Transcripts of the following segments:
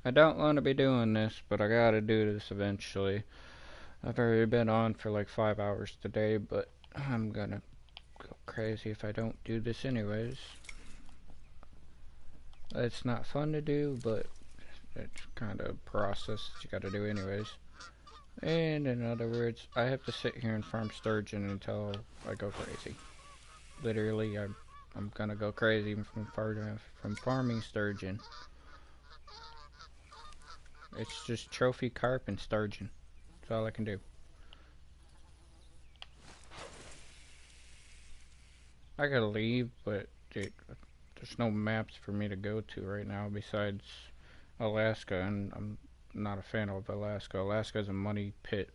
I don't want to be doing this, but I gotta do this eventually. I've already been on for like 5 hours today, but I'm gonna go crazy if I don't do this anyways. It's not fun to do, but it's kind of a process that you gotta do anyways. And in other words, I have to sit here and farm sturgeon until I go crazy. Literally, I'm gonna go crazy from farming sturgeon. It's just trophy carp and sturgeon. That's all I can do. I gotta leave, but dude, there's no maps for me to go to right now besides Alaska, and I'm not a fan of Alaska. Alaska's a money pit.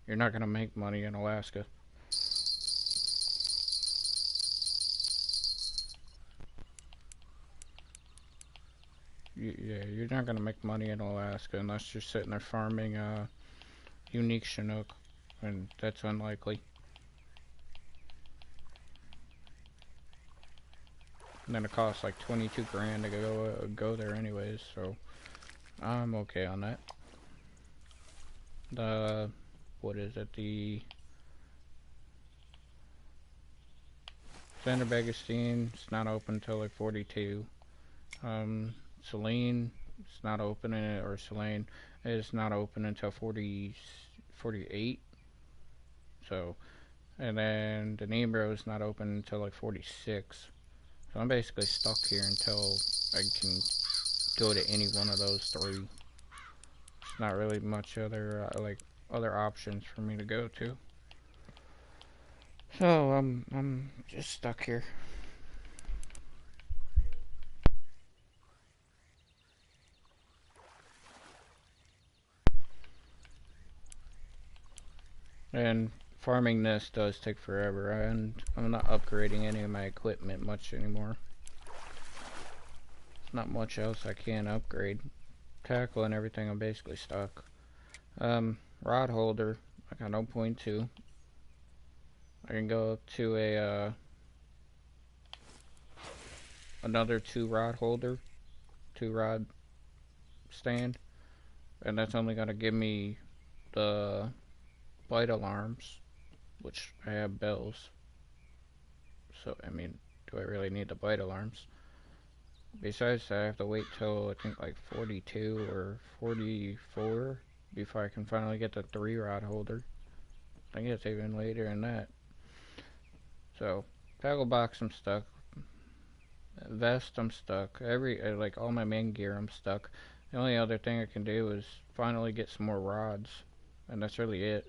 You're not gonna make money in Alaska. Yeah, you're not gonna make money in Alaska unless you're sitting there farming unique Chinook, and that's unlikely. And then it costs like 22 grand to go there anyways, so I'm okay on that. The what is it? The Sandra Begastine, it's not open until like 42. Selene, it's not open, or Selene is not open until 48. So, and then the Nebro is not open until like 46. So I'm basically stuck here until I can go to any one of those three. There's not really much other options for me to go to. So I'm just stuck here. And farming this does take forever, and I'm not upgrading any of my equipment much anymore. There's not much else I can upgrade. Tackle and everything, I'm basically stuck. Rod holder, I got 0.2. I can go up to a another 2 rod holder, 2 rod stand, and that's only gonna give me the bite alarms, which I have bells. So I mean, do I really need the bite alarms? Besides that, I have to wait till I think like 42 or 44 before I can finally get the 3 rod holder. I think it's even later than that. So, tackle box, I'm stuck. Vest, I'm stuck. Like all my main gear, I'm stuck. The only other thing I can do is finally get some more rods, and that's really it.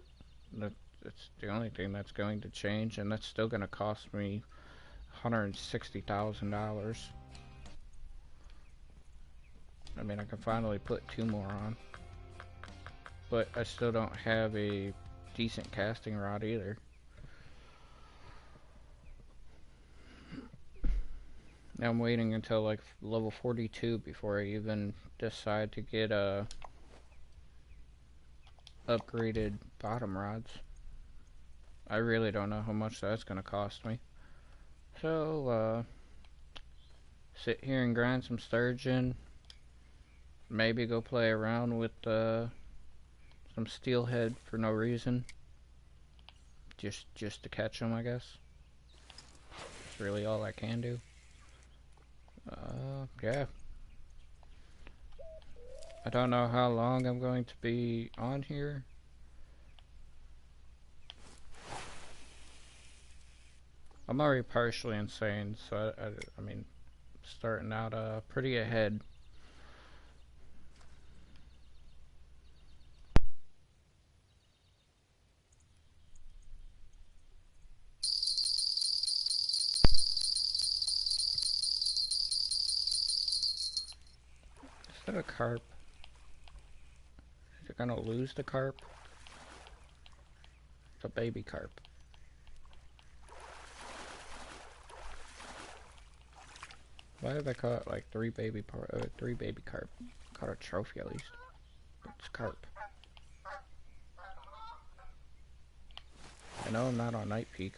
That's the only thing that's going to change, and that's still going to cost me $160,000. I mean, I can finally put 2 more on, but I still don't have a decent casting rod either. Now I'm waiting until like level 42 before I even decide to get upgraded bottom rods. I really don't know how much that's gonna cost me. So sit here and grind some sturgeon. Maybe go play around with some steelhead for no reason. Just to catch them, I guess. That's really all I can do. Yeah. I don't know how long I'm going to be on here. I'm already partially insane, so I mean, starting out pretty ahead. Is that a carp? Is it gonna lose the carp? It's a baby carp. Why have I caught like three baby carp? Caught a trophy at least. It's carp. I know I'm not on night peak,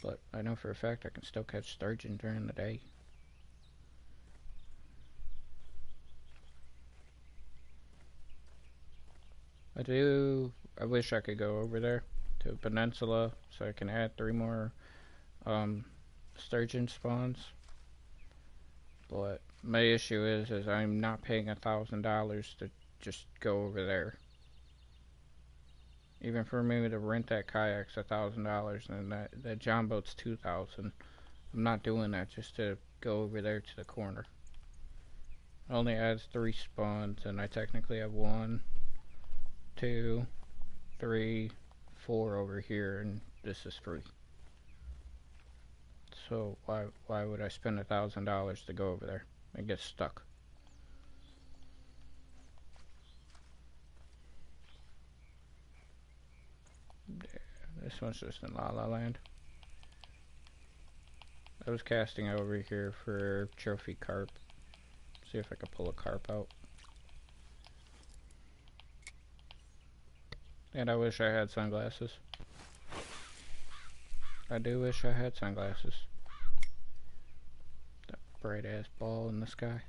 but I know for a fact I can still catch sturgeon during the day. I wish I could go over there to Peninsula so I can add 3 more sturgeon spawns. But my issue is I'm not paying $1,000 to just go over there. Even for me to rent that kayak's $1,000, and that John boat's $2,000. I'm not doing that just to go over there to the corner. It only adds 3 spawns, and I technically have 1, 2, 3, 4 over here, and this is free. So why would I spend $1,000 to go over there and get stuck? This one's just in La La Land. I was casting over here for trophy carp. See if I can pull a carp out. And I wish I had sunglasses. I do wish I had sunglasses. That bright ass ball in the sky.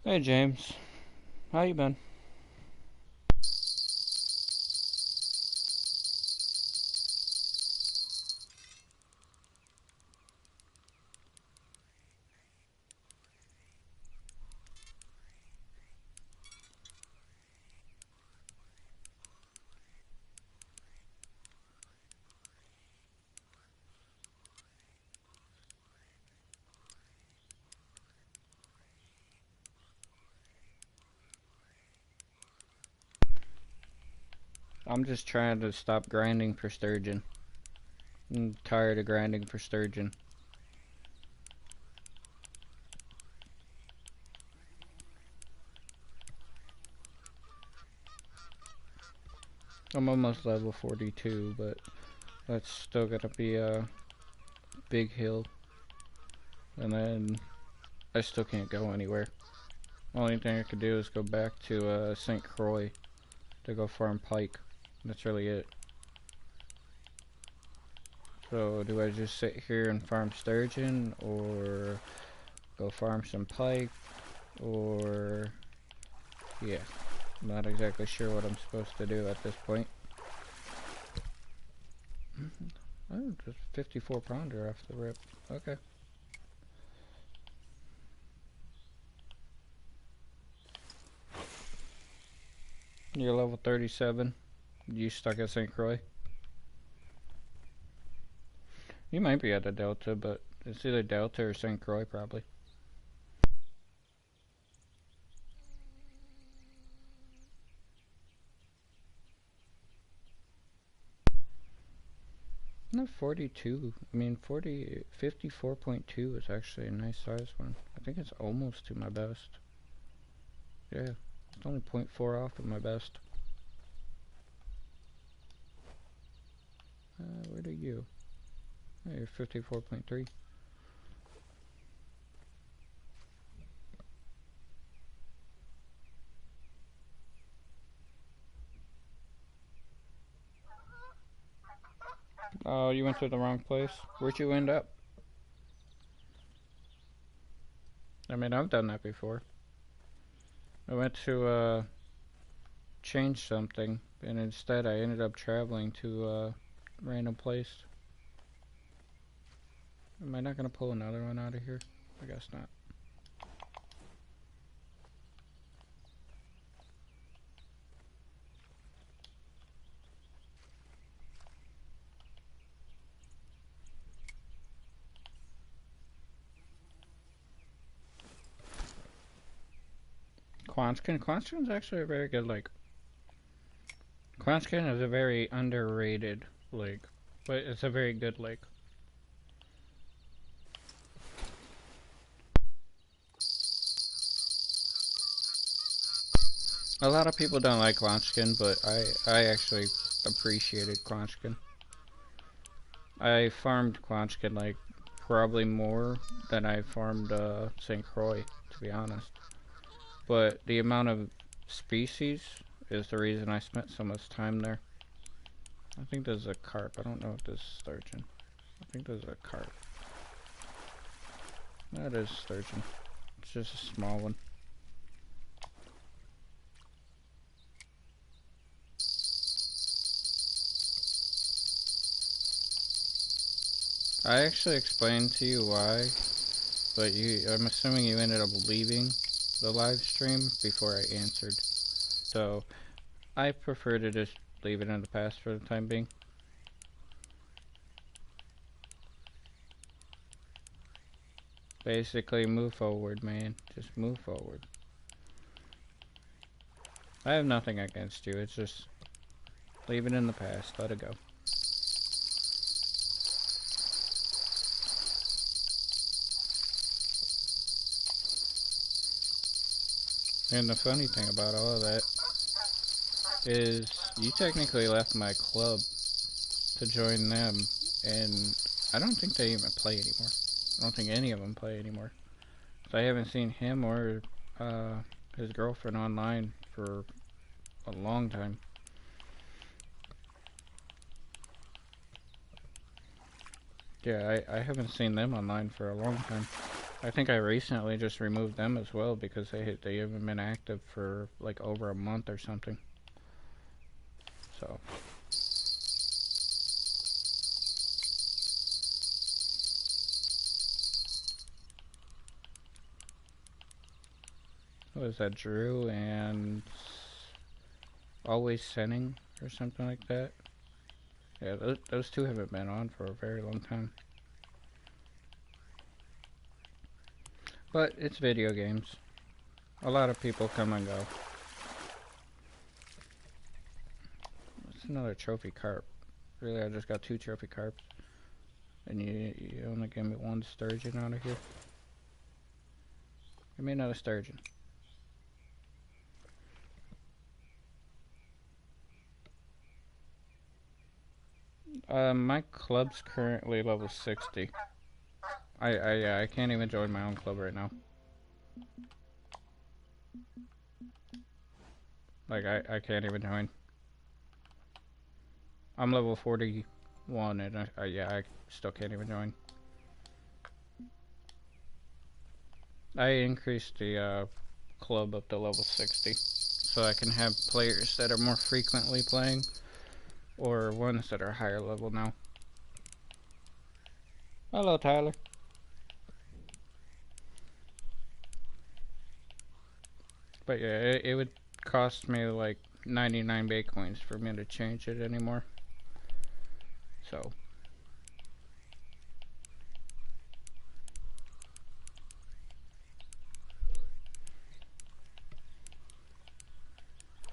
Hey James, how you been? I'm just trying to stop grinding for sturgeon. I'm tired of grinding for sturgeon. I'm almost level 42, but that's still gonna be a big hill. And then I still can't go anywhere. Only thing I could do is go back to St. Croix to go farm pike. That's really it. So do I just sit here and farm sturgeon, or go farm some pike, or yeah, I'm not exactly sure what I'm supposed to do at this point. Oh, just 54 pounder off the rip. Okay. You're level 37. You stuck at St. Croix? You might be at the Delta, but it's either Delta or St. Croix probably. No, 42. I mean, 54.2 is actually a nice size one. I think it's almost to my best. Yeah, it's only 0.4 off of my best. Where are you? Oh, you're 54.3. Oh, you went to the wrong place. Where'd you end up? I mean, I've done that before. I went to change something, and instead I ended up traveling to a random place. Am I not gonna pull another one out of here? I guess not. Quanskin's actually a very good lake. Quanskin is a very underrated lake, but it's a very good lake. A lot of people don't like Quanskin, but I actually appreciated Quanskin. I farmed Quanskin like probably more than I farmed St. Croix, to be honest. But the amount of species is the reason I spent so much time there. I think there's a carp. I don't know if there's sturgeon. I think there's a carp. That is sturgeon. It's just a small one. I actually explained to you why, but I'm assuming you ended up leaving the live stream before I answered. So, I prefer to just leave it in the past for the time being. Basically, move forward, man. Just move forward. I have nothing against you, it's just leave it in the past, let it go. And the funny thing about all of that is you technically left my club to join them, and I don't think they even play anymore. I don't think any of them play anymore. So I haven't seen him or his girlfriend online for a long time. Yeah, I haven't seen them online for a long time. I think I recently just removed them as well because they haven't been active for like over a month or something. So. What is that, Drew and Always Sinning or something like that? Yeah, those two haven't been on for a very long time. But it's video games. A lot of people come and go. It's another trophy carp. Really, I just got 2 trophy carps. And you only gave me 1 sturgeon out of here. Give me another sturgeon. My club's currently level 60. I can't even join my own club right now. Like, I can't even join. I'm level 41 and I still can't even join. I increased the club up to level 60 so I can have players that are more frequently playing or ones that are higher level now. Hello, Tyler. But yeah, it would cost me like 99 Bitcoins for me to change it anymore. So.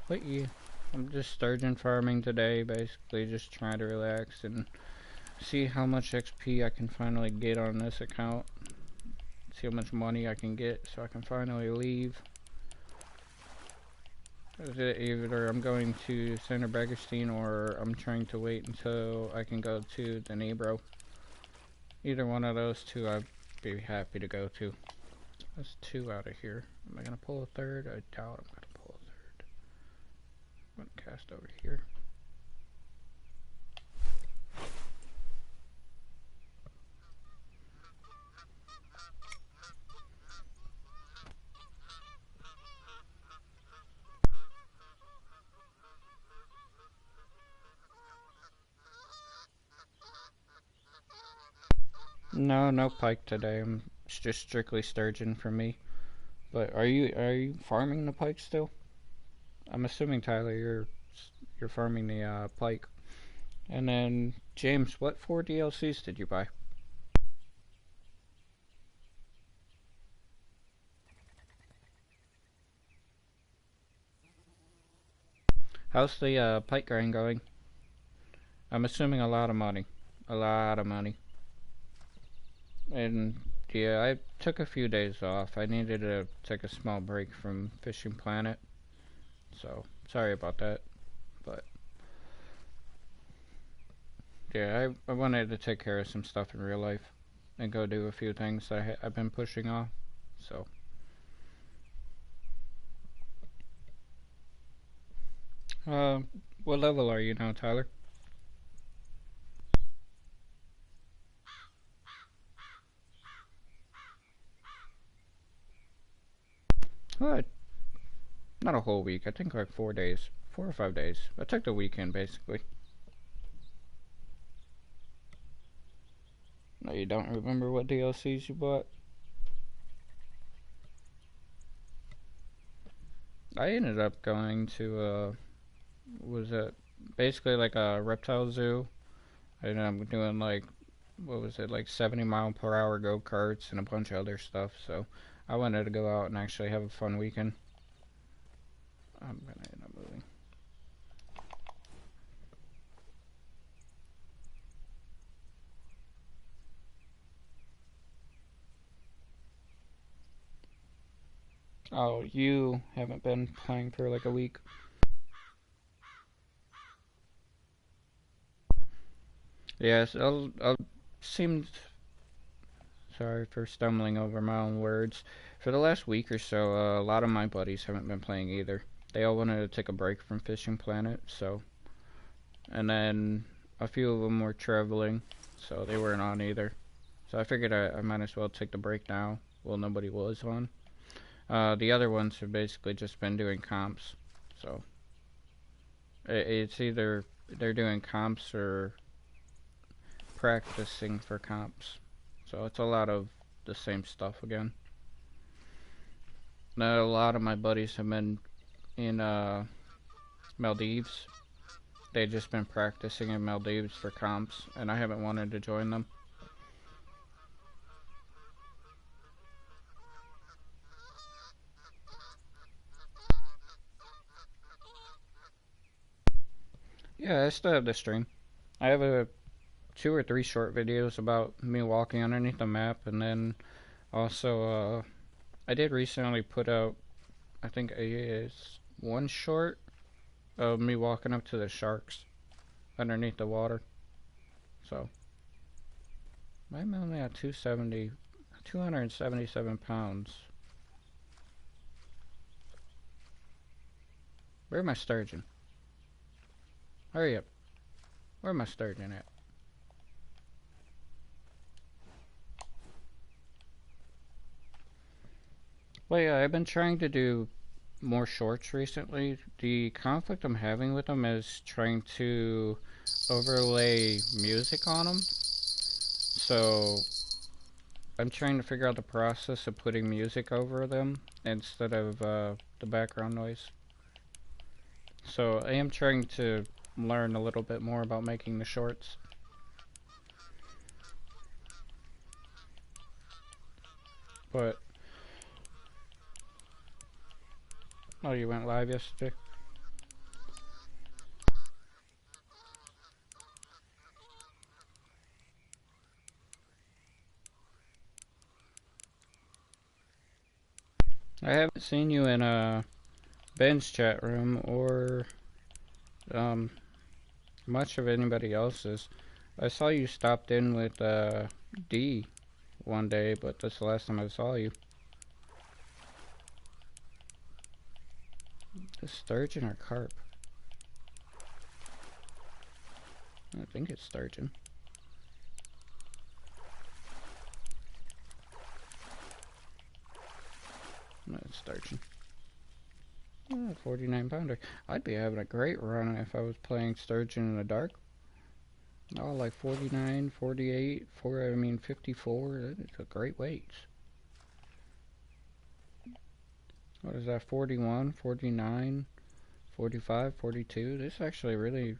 But yeah, I'm just sturgeon farming today, basically just trying to relax and see how much XP I can finally get on this account. See how much money I can get so I can finally leave. Either I'm going to Center Beggerstein or I'm trying to wait until I can go to the Nebro. Either one of those two I'd be happy to go to. That's 2 out of here. Am I going to pull a third? I doubt I'm going to pull a third. I'm going to cast over here. No, no pike today. It's just strictly sturgeon for me. But are you farming the pike still? I'm assuming, Tyler, you're farming the pike. And then James, what 4 DLCs did you buy? How's the pike grind going? I'm assuming a lot of money. A lot of money. And yeah, I took a few days off. I needed to take a small break from Fishing Planet. So, sorry about that. But yeah, I wanted to take care of some stuff in real life and go do a few things I've been pushing off. So. What level are you now, Tyler? Not a whole week. I think like 4 days. 4 or 5 days. I took the weekend basically. No, you don't remember what DLCs you bought? I ended up going to was it basically like a reptile zoo. I ended up doing like, what was it, like 70-mile-per-hour go-karts and a bunch of other stuff. So I wanted to go out and actually have a fun weekend. I'm gonna end up moving. Oh, you haven't been playing for like a week. Yes, I'll seemed sorry for stumbling over my own words. For the last week or so, a lot of my buddies haven't been playing either. They all wanted to take a break from Fishing Planet, so, and then a few of them were traveling, so they weren't on either. So I figured I might as well take the break now. Well, nobody was on. The other ones have basically just been doing comps, so it's either they're doing comps or practicing for comps. So it's a lot of the same stuff again. Now a lot of my buddies have been in Maldives. They've just been practicing in Maldives for comps, and I haven't wanted to join them. Yeah, I still have the stream. I have a 2 or 3 short videos about me walking underneath the map, and then also I did recently put out, I think it's one short of me walking up to the sharks underneath the water. So I'm only at 277 pounds. Where's my sturgeon? Hurry up. Where's my sturgeon at? Well, yeah, I've been trying to do more shorts recently. The conflict I'm having with them is trying to overlay music on them. So I'm trying to figure out the process of putting music over them instead of the background noise. So I am trying to learn a little bit more about making the shorts. But oh, you went live yesterday? I haven't seen you in Ben's chat room or much of anybody else's. I saw you stopped in with D one day, but that's the last time I saw you. Is sturgeon or carp? I think it's sturgeon. No, it's sturgeon. Oh, 49 pounder. I'd be having a great run if I was playing sturgeon in the dark. Oh, like 49, 48, 54. That's a great weight. What is that? 41, 49, 45, 42. This is actually really,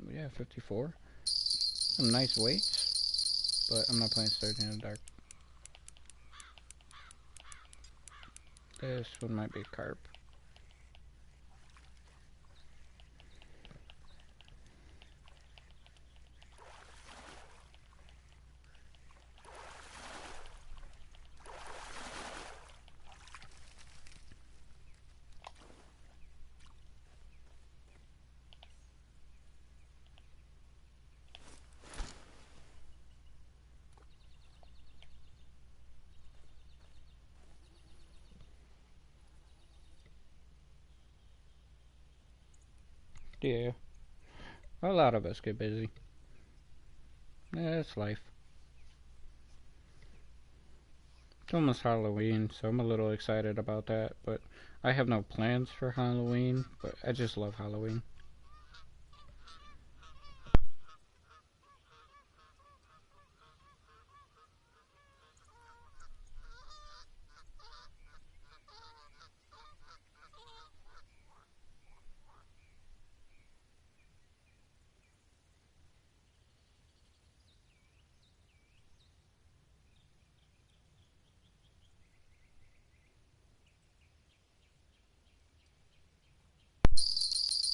yeah, 54. Some nice weights. But I'm not playing sturgeon in the dark. This one might be carp. Yeah. A lot of us get busy. Yeah, it's life. It's almost Halloween, so I'm a little excited about that, but I have no plans for Halloween, but I just love Halloween.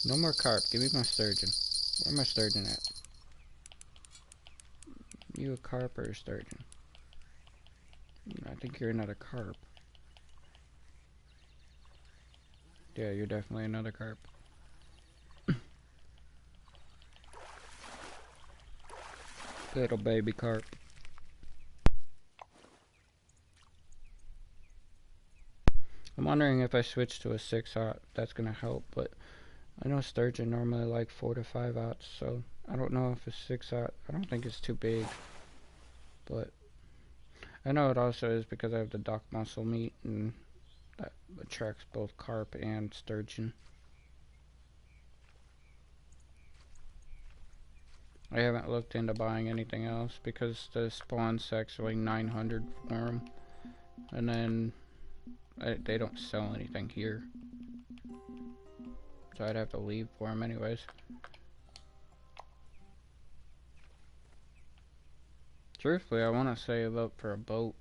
No more carp. Give me my sturgeon. Where my sturgeon at? You a carp or a sturgeon? I think you're another carp. Yeah, you're definitely another carp. Little baby carp. I'm wondering if I switch to a 6-aught, that's gonna help, but I know sturgeon normally like 4 to 5-aughts, so I don't know if a 6-aught, I don't think it's too big, but I know it also is because I have the duck muscle meat, and that attracts both carp and sturgeon. I haven't looked into buying anything else because the spawn's actually 900 for them, and then they don't sell anything here, so I'd have to leave for them anyways. Truthfully, I want to save up for a boat,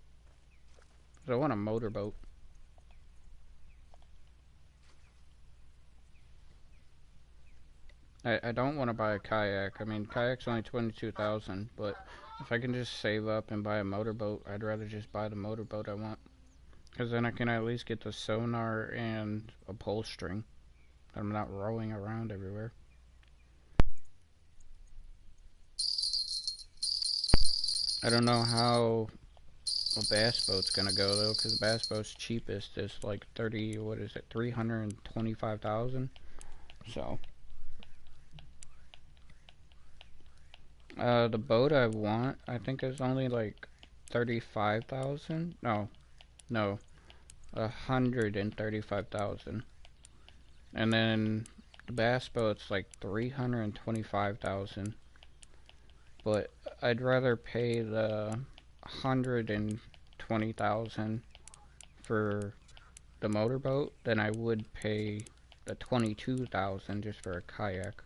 because I want a motorboat. I don't want to buy a kayak. I mean, kayak's only 22,000, but if I can just save up and buy a motorboat, I'd rather just buy the motorboat I want. Because then I can at least get the sonar and a pull string. I'm not rowing around everywhere. I don't know how a bass boat's gonna go though, because the bass boat's cheapest is like 325,000. So the boat I want, I think is only like 35,000. No, 135,000. And then the bass boat's like 325,000. But I'd rather pay the 120,000 for the motorboat than I would pay the 22,000 just for a kayak.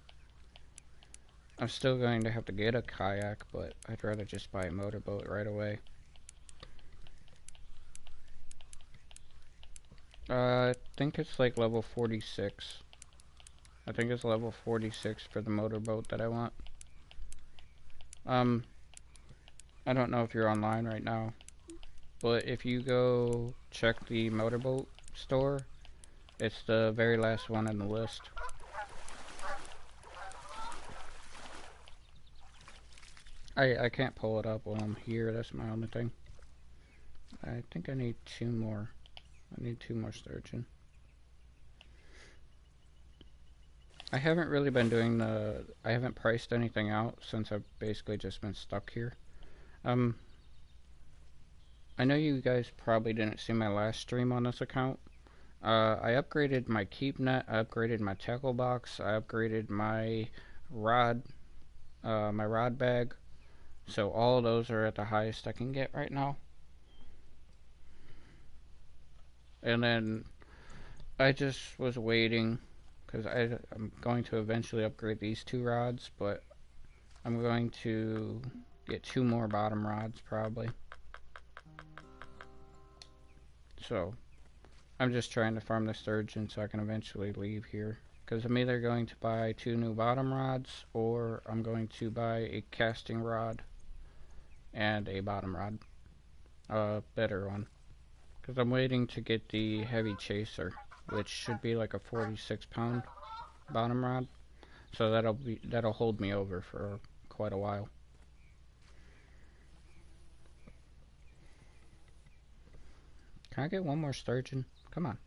I'm still going to have to get a kayak, but I'd rather just buy a motorboat right away. I think it's like level 46. I think it's level 46 for the motorboat that I want. I don't know if you're online right now, but if you go check the motorboat store, it's the very last one on the list. I can't pull it up while I'm here, that's my only thing. I think I need 2 more. I need 2 more sturgeon. I haven't really been doing I haven't priced anything out since I've basically just been stuck here. I know you guys probably didn't see my last stream on this account. I upgraded my keep net, I upgraded my tackle box, I upgraded my rod bag. So all of those are at the highest I can get right now. And then I just was waiting because I'm going to eventually upgrade these 2 rods, but I'm going to get 2 more bottom rods probably. So I'm just trying to farm the sturgeon so I can eventually leave here, because I'm either going to buy 2 new bottom rods or I'm going to buy a casting rod and a bottom rod, a better one, because I'm waiting to get the heavy chaser, which should be like a 46-pound bottom rod, so that'll hold me over for quite a while. Can I get 1 more sturgeon? Come on.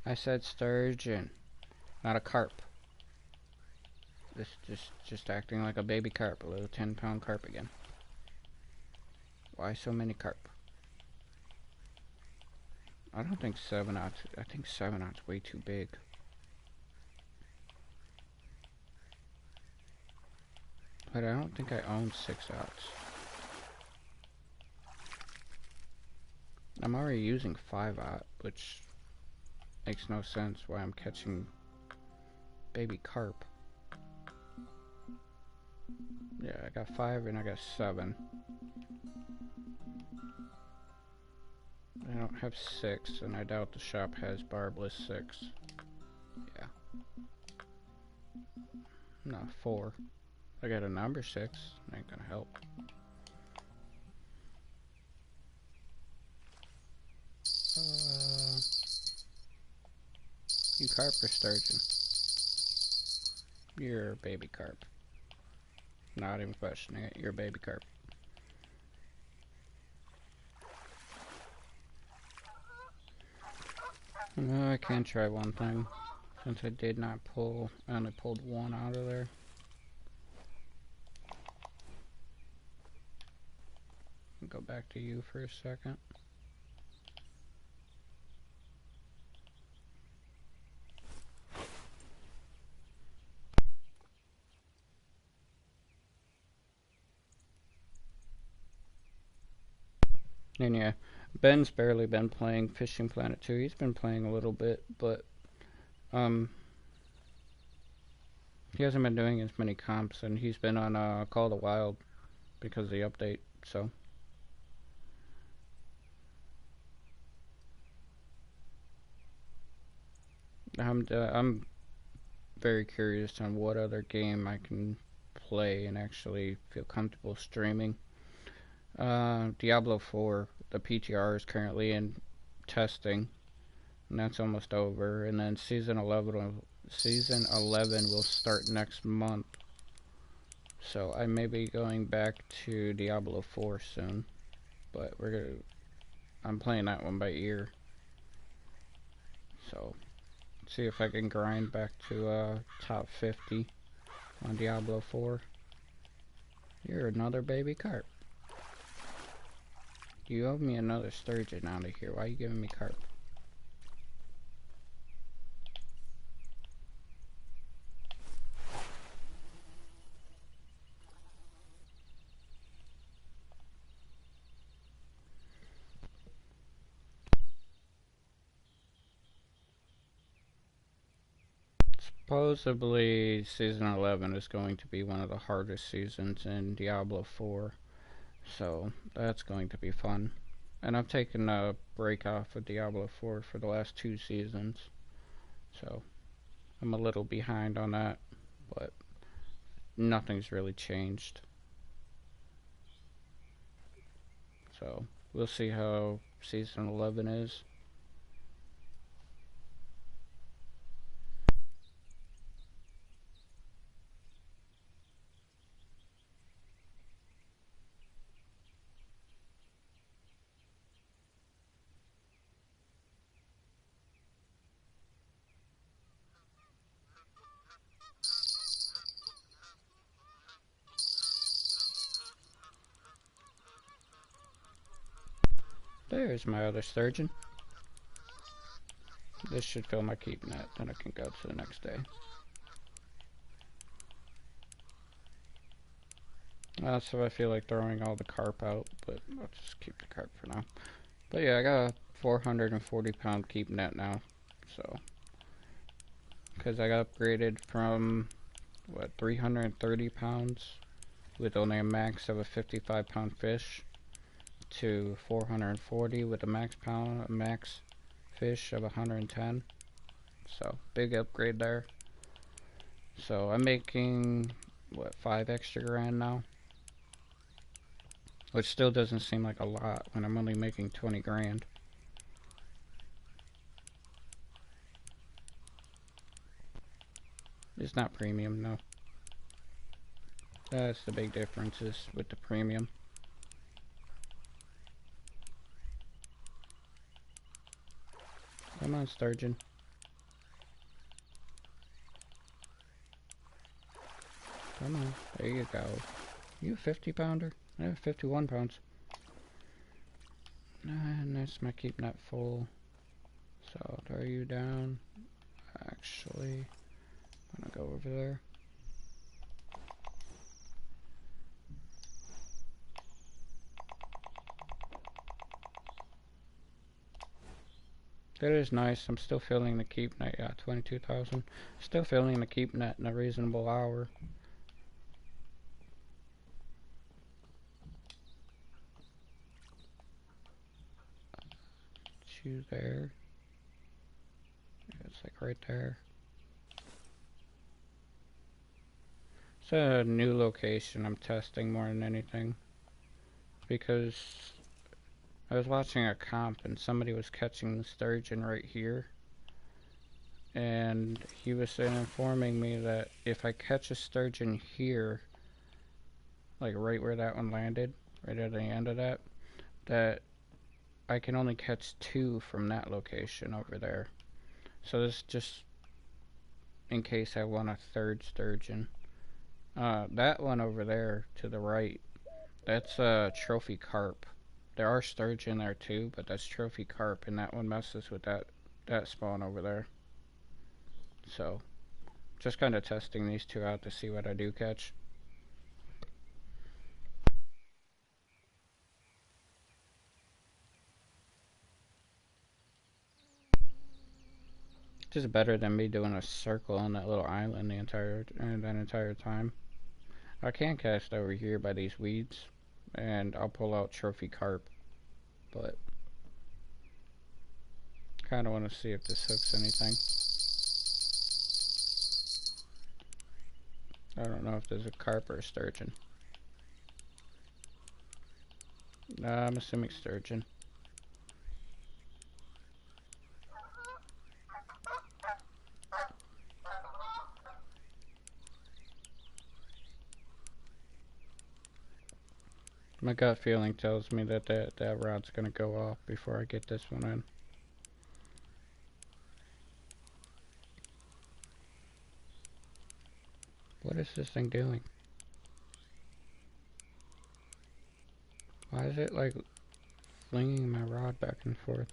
I said sturgeon, not a carp. This just acting like a baby carp, a little 10-pound carp again. Why so many carp? I don't think 7/0. I think 7/0's way too big. But I don't think I own 6/0. I'm already using 5/0, which makes no sense why I'm catching baby carp. Yeah, I got 5 and I got 7. I don't have 6, and I doubt the shop has barbless 6. Yeah. No, 4. I got a number 6. Ain't gonna help. You carp or sturgeon? You're a baby carp. Not even questioning it. You're a baby carp. I can try one thing. Since I did not pull, I only pulled one out of there. I'll go back to you for a second. And yeah, Ben's barely been playing Fishing Planet 2. He's been playing a little bit, but he hasn't been doing as many comps, and he's been on Call of the Wild because of the update, so. I'm very curious on what other game I can play and actually feel comfortable streaming. Diablo 4, the PTR is currently in testing, and that's almost over. And then season 11 will start next month. So I may be going back to Diablo 4 soon, but I'm playing that one by ear. So see if I can grind back to top 50 on Diablo 4. You're another baby carp. You owe me another sturgeon out of here. Why are you giving me carp? Supposedly, season 11 is going to be one of the hardest seasons in Diablo 4. So that's going to be fun. And I've taken a break off of Diablo 4 for the last 2 seasons. So I'm a little behind on that, but nothing's really changed. So we'll see how season 11 is. There's my other sturgeon. This should fill my keep net, then I can go to the next day. So I feel like throwing all the carp out, but I'll just keep the carp for now. But yeah, I got a 440 pound keep net now, so. Because I got upgraded from, 330 pounds with only a max of a 55 pound fish to 440 with a max fish of 110. So big upgrade there. So I'm making 5 extra grand now, which still doesn't seem like a lot when I'm only making 20 grand. It's not premium, no. That's the big differences with the premium. Come on, sturgeon. Come on. There you go. You a 50 pounder? I have 51 pounds. And that's my keep net full. So, throw you down. Actually, I'm gonna go over there. That is nice. I'm still filling the keep net. Yeah, 22,000. Still filling the keep net in a reasonable hour. You there. It's like right there. It's a new location I'm testing more than anything. Because I was watching a comp and somebody was catching the sturgeon right here. And he was informing me that if I catch a sturgeon here, like right where that one landed, right at the end of that, that I can only catch 2 from that location over there. So this is just in case I want a 3rd sturgeon. That one over there to the right, that's a trophy carp. There are sturgeon there too, but that's trophy carp, and that one messes with that spawn over there. So, just kind of testing these 2 out to see what I do catch. Just better than me doing a circle on that little island that entire time. I can cast over here by these weeds, and I'll pull out trophy carp, but kind of want to see if this hooks anything. I don't know if there's a carp or a sturgeon. I'm assuming sturgeon. My gut feeling tells me that that rod's gonna go off before I get this one in. What is this thing doing? Why is it like flinging my rod back and forth?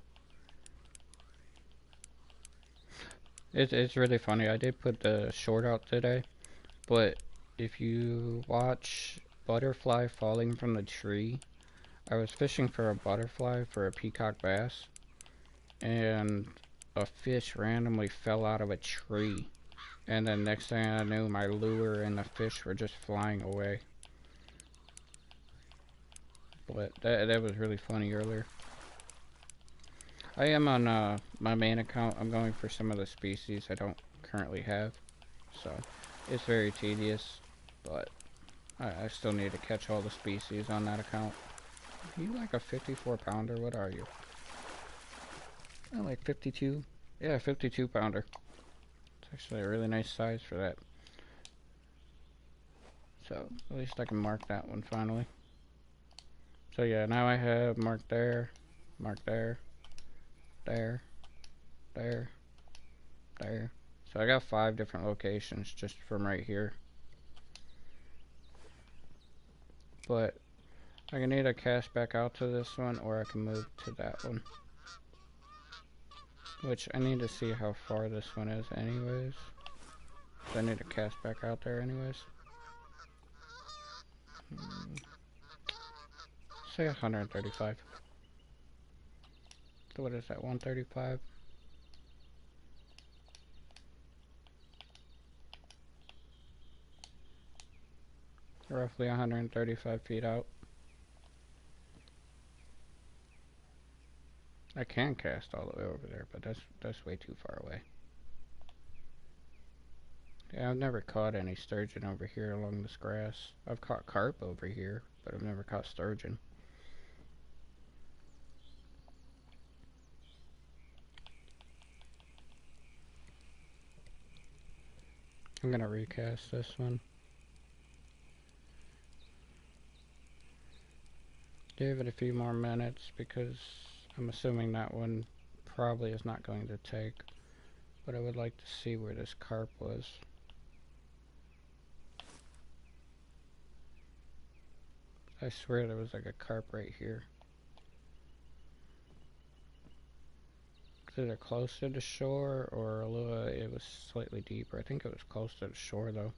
It's really funny. I did put the short out today, but if you watch butterfly falling from the tree, I was fishing for a butterfly for a peacock bass, and a fish randomly fell out of a tree, and then next thing I knew, my lure and the fish were just flying away. But that was really funny earlier. I am on my main account. I'm going for some of the species I don't currently have, so it's very tedious, but I still need to catch all the species on that account. Are you like a 54 pounder? What are you? Oh, like 52? Yeah, 52 pounder. It's actually a really nice size for that. So, at least I can mark that one finally. So yeah, now I have marked there, there, there, there. So I got 5 different locations just from right here. But I can either cast back out to this one or I can move to that one. Which I need to see how far this one is anyways. So I need to cast back out there anyways. Say 135. So what is that, 135? Roughly 135 feet out. I can cast all the way over there, but that's way too far away. Yeah, I've never caught any sturgeon over here along this grass. I've caught carp over here, but I've never caught sturgeon. I'm gonna recast this one. Give it a few more minutes because I'm assuming that one probably is not going to take. But I would like to see where this carp was. I swear there was like a carp right here. Is it close to the shore or a little? It was slightly deeper. I think it was close to the shore though.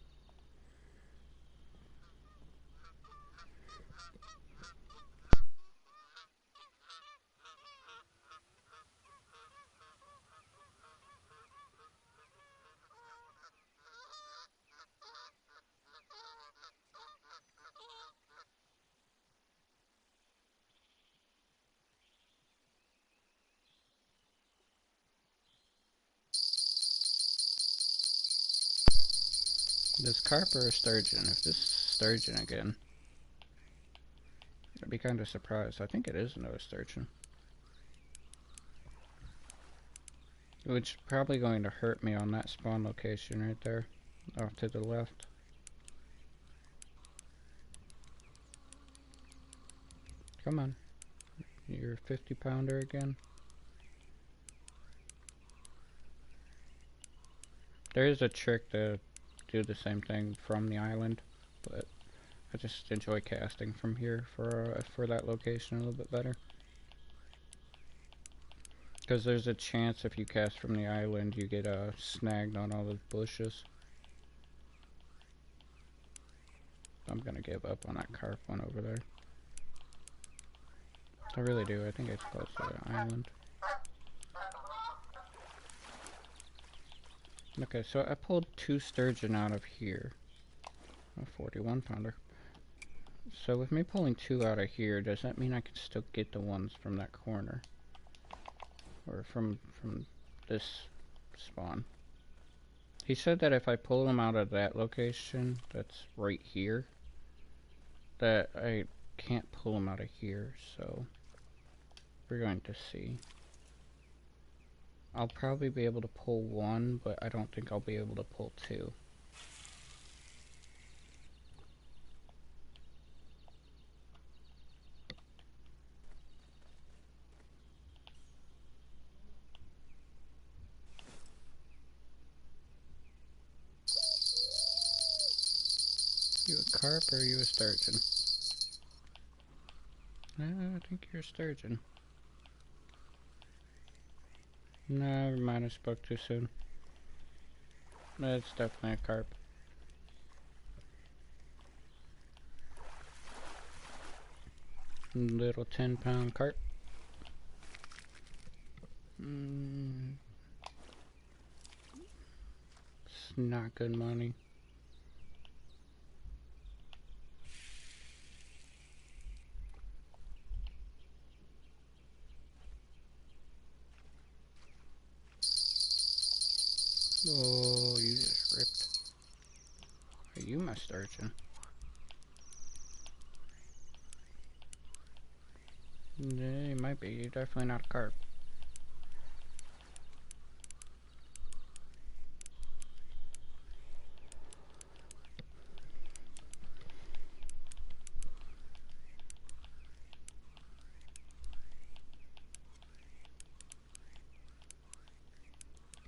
This carp or a sturgeon? If this is sturgeon again, I'd be kind of surprised. I think it is another sturgeon. Which is probably going to hurt me on that spawn location right there, off to the left. Come on. You're a 50-pounder again. There is a trick to do the same thing from the island, but I just enjoy casting from here for that location a little bit better. Because there's a chance if you cast from the island, you get snagged on all those bushes. I'm gonna give up on that carp one over there. I really do. I think it's close to the island. Okay, so I pulled 2 sturgeon out of here. A 41-pounder. So with me pulling 2 out of here, does that mean I can still get the ones from that corner? Or from this spawn? He said that if I pull them out of that location, that's right here, that I can't pull them out of here, so we're going to see. I'll probably be able to pull 1, but I don't think I'll be able to pull 2. You a carp or are you a sturgeon? I think you're a sturgeon. No, never mind, I spoke too soon. That's definitely a carp. Little 10-pound carp. It's not good money. Oh, you just ripped. Are you my sturgeon? Yeah, you might be. You're definitely not a carp.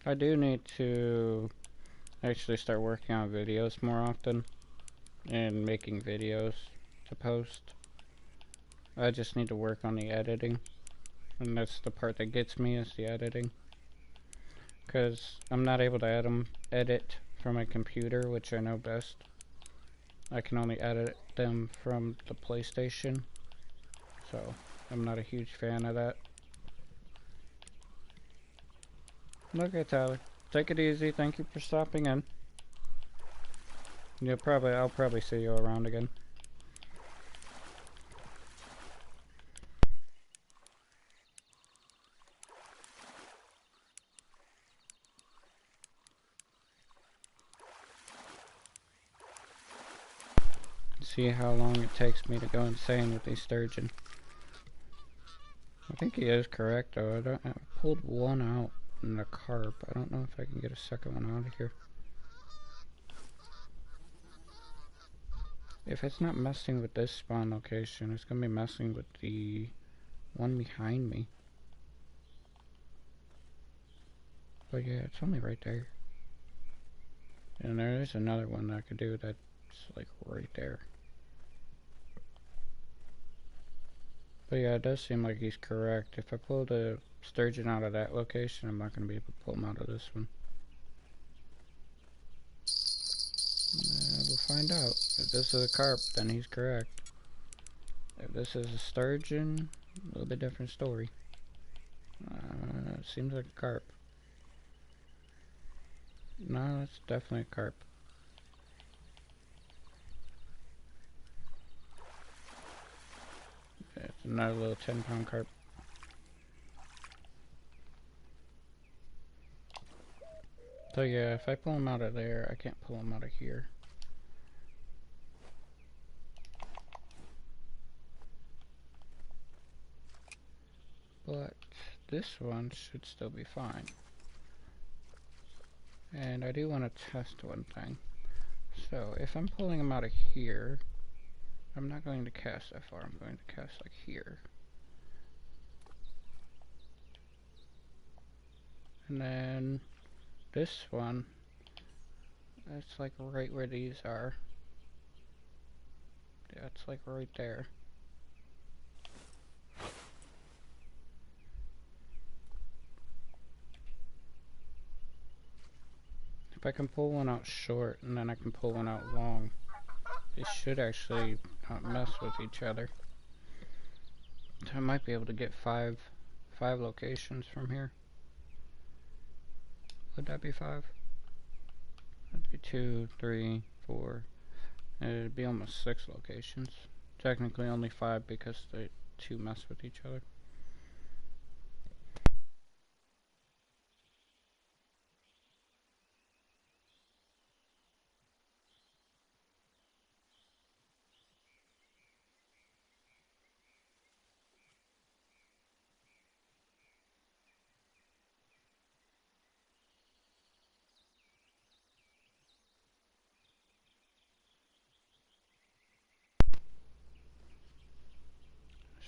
I do need to actually start working on videos more often and making videos to post. I just need to work on the editing, and that's the part that gets me, is the editing, because I'm not able to edit from my computer, which I know best. I can only edit them from the PlayStation, so I'm not a huge fan of that. Okay, Tyler. Take it easy. Thank you for stopping in. I'll probably see you around again. See how long it takes me to go insane with these sturgeon. I think he is correct though. I pulled 1 out in the carp. I don't know if I can get a second one out of here. If it's not messing with this spawn location, it's gonna be messing with the one behind me. But yeah, it's only right there. And there is another one that I could do that's like right there. But yeah, it does seem like he's correct. If I pull the sturgeon out of that location, I'm not going to be able to pull him out of this one. We'll find out. If this is a carp, then he's correct. If this is a sturgeon, a little bit different story. It seems like a carp. No, it's definitely a carp. It's another little 10-pound carp. So yeah, if I pull him out of there, I can't pull him out of here. But this one should still be fine. And I do want to test one thing. So if I'm pulling him out of here, I'm not going to cast that far. I'm going to cast like here. And then this one, that's like right where these are. Yeah, it's like right there. If I can pull one out short and then I can pull one out long, they should actually not mess with each other. So I might be able to get five locations from here. Would that be 5? That'd be 2, 3, 4. It'd be almost 6 locations. Technically only 5 because the 2 mess with each other.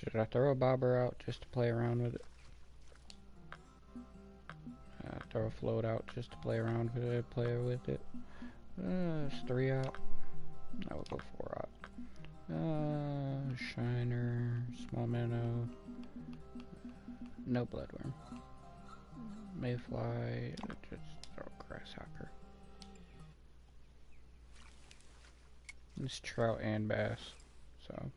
Should I throw a bobber out just to play around with it? Throw a float out just to play around with it, it's 3 out. I will go 4 out. Shiner, small minnow, no bloodworm. Mayfly, just throw a grasshopper. It's trout and bass, so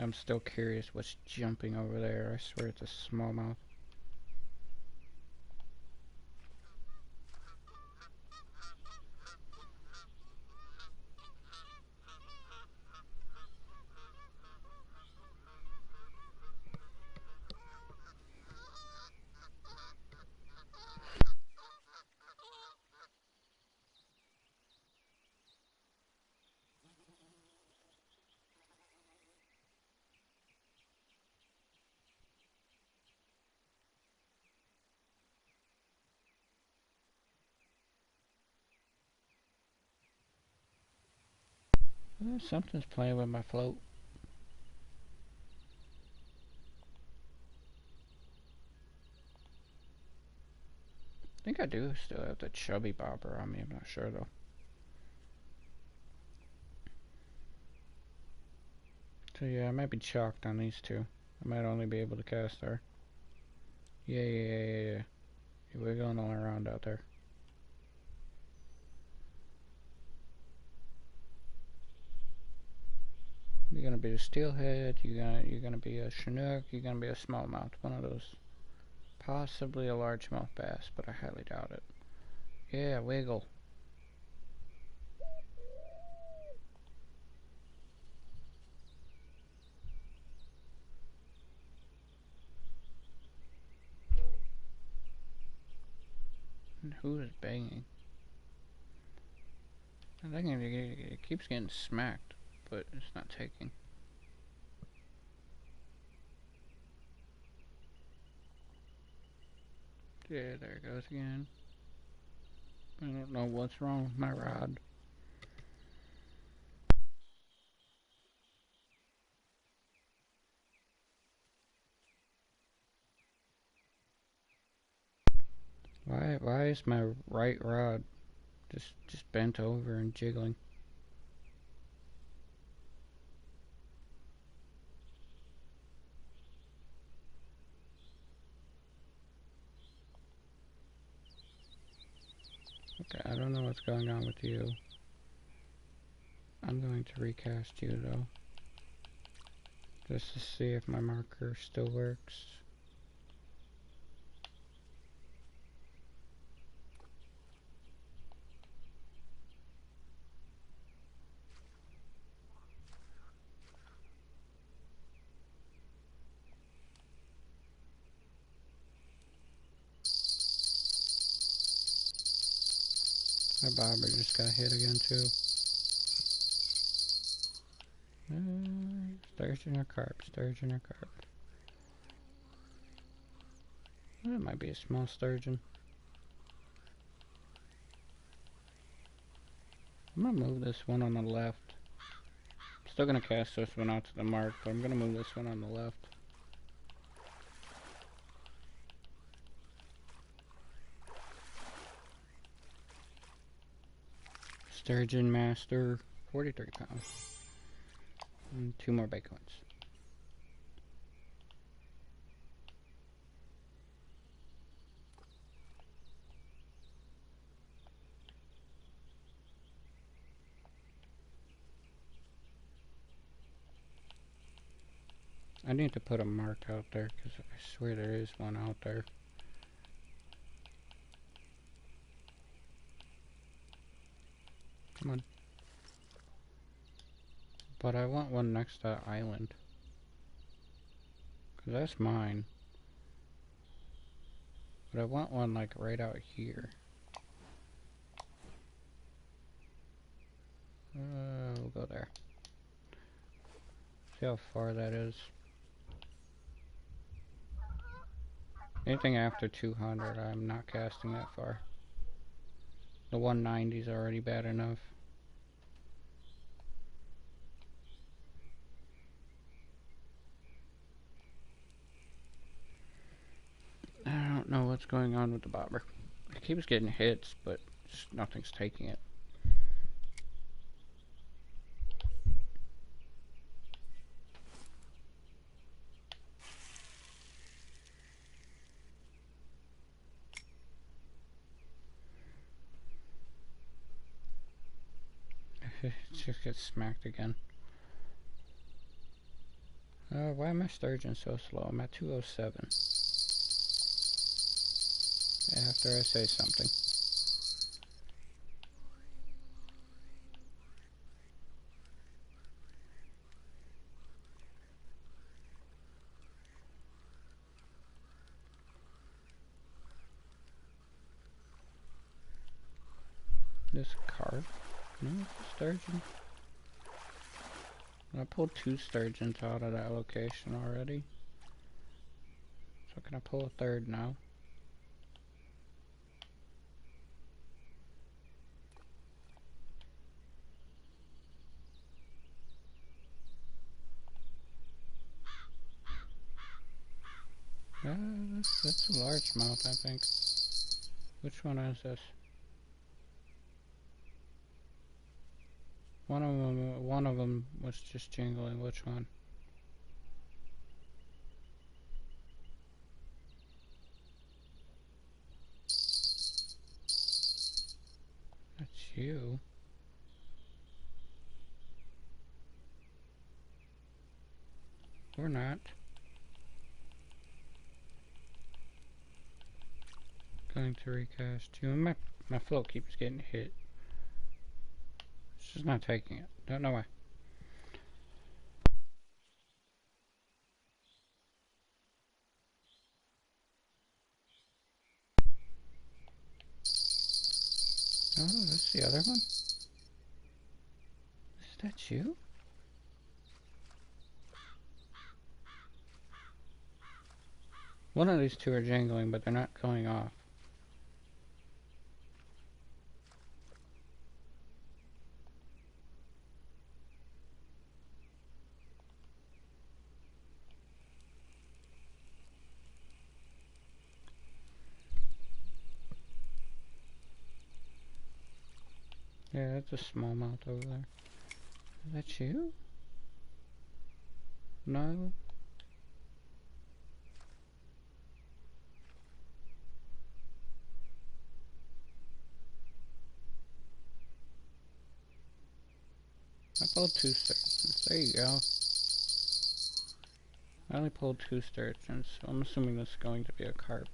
I'm still curious what's jumping over there. I swear it's a smallmouth. Something's playing with my float. I think I do still have the chubby bobber on me, I'm not sure though. So yeah, I might be chalked on these 2. I might only be able to cast there. Yeah. You're wiggling all around out there. You're gonna be a steelhead, you're gonna be a chinook, you're gonna be a smallmouth, one of those. Possibly a largemouth bass, but I highly doubt it. Yeah, wiggle. And who is banging? I think it keeps getting smacked, but it's not taking. Yeah, there it goes again. I don't know what's wrong with my rod. Why is my right rod just bent over and jiggling? Okay, I don't know what's going on with you. I'm going to recast you though, just to see if my marker still works. My bobber just got hit again too. Sturgeon or carp? Sturgeon or carp? That might be a small sturgeon. I'm gonna move this one on the left. Still gonna cast this one out to the mark, but I'm gonna move this one on the left. Sturgeon Master, 43 pounds. And 2 more bacons. I need to put a mark out there because I swear there is one out there. Come on. But I want one next to that island. Because that's mine. But I want one like right out here. We'll go there. See how far that is. Anything after 200, I'm not casting that far. The 190 is already bad enough. I don't know what's going on with the bobber. It keeps getting hits, but just nothing's taking it. It just gets smacked again. Why am I sturgeon so slow? I'm at 207. After I say something. This carp? No, it's a sturgeon. I pulled 2 sturgeons out of that location already. So can I pull a third now? That's a largemouth, I think. Which one is this? One of them was just jingling. Which one? That's you. Or not. Going to recast you. And my float keeps getting hit. It's just not taking it. Don't know why. Oh, that's the other one? Is that you? One of these 2 are jangling, but they're not going off. Yeah, that's a smallmouth over there. Is that you? No? I pulled 2 sturgeons. There you go. I only pulled 2 sturgeons, so I'm assuming this is going to be a carp.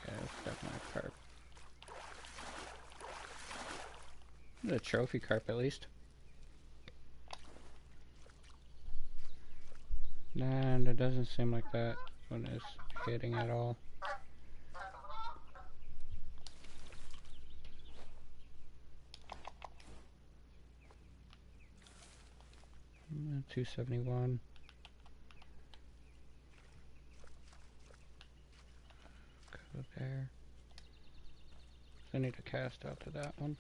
Yeah, it's definitely a carp. It's a trophy carp at least. And it doesn't seem like that one is hitting at all. Mm, 271. Go there. So I need to cast out to that one.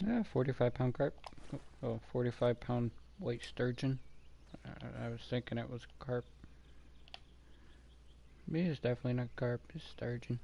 Yeah, 45-pound carp. Oh, 45-pound white sturgeon. I was thinking it was carp. Maybe it's definitely not carp, it's sturgeon.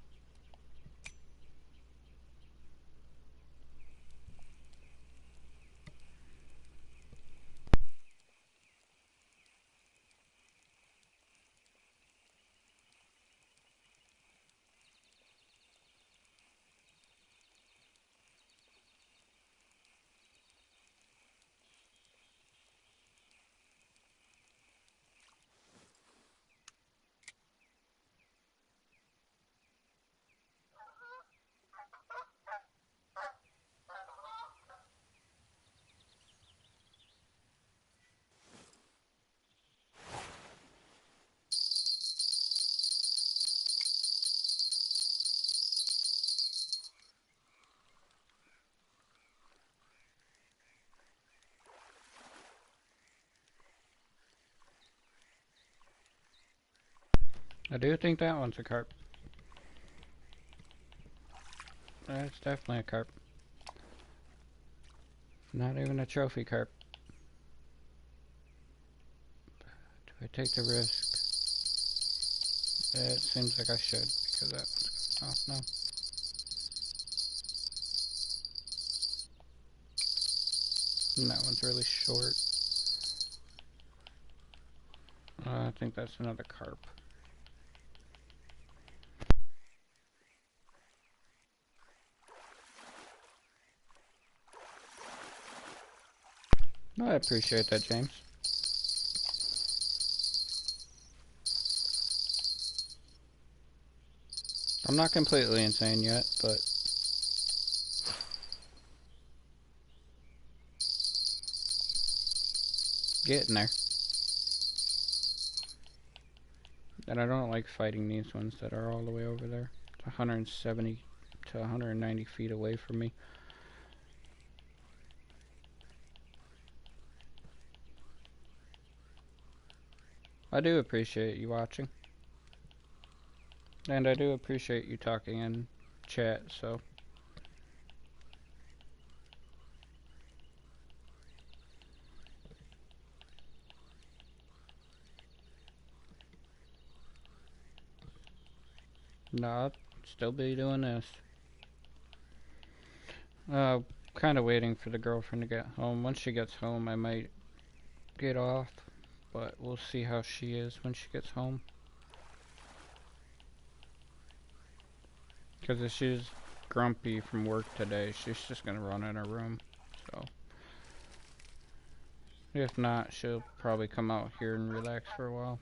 I do think that one's a carp. That's definitely a carp. Not even a trophy carp. Do I take the risk? It seems like I should, because that one's... Oh, no. And that one's really short. I think that's another carp. I appreciate that, James. I'm not completely insane yet, but... getting there. And I don't like fighting these ones that are all the way over there. 170 to 190 feet away from me. I do appreciate you watching. And I do appreciate you talking in chat, so... No, I'll still be doing this. Kind of waiting for the girlfriend to get home. Once she gets home, I might get off, but we'll see how she is when she gets home. Because if she's grumpy from work today, she's just gonna run in her room. So, if not, she'll probably come out here and relax for a while.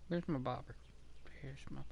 Where's my bobber? Here's my bobber.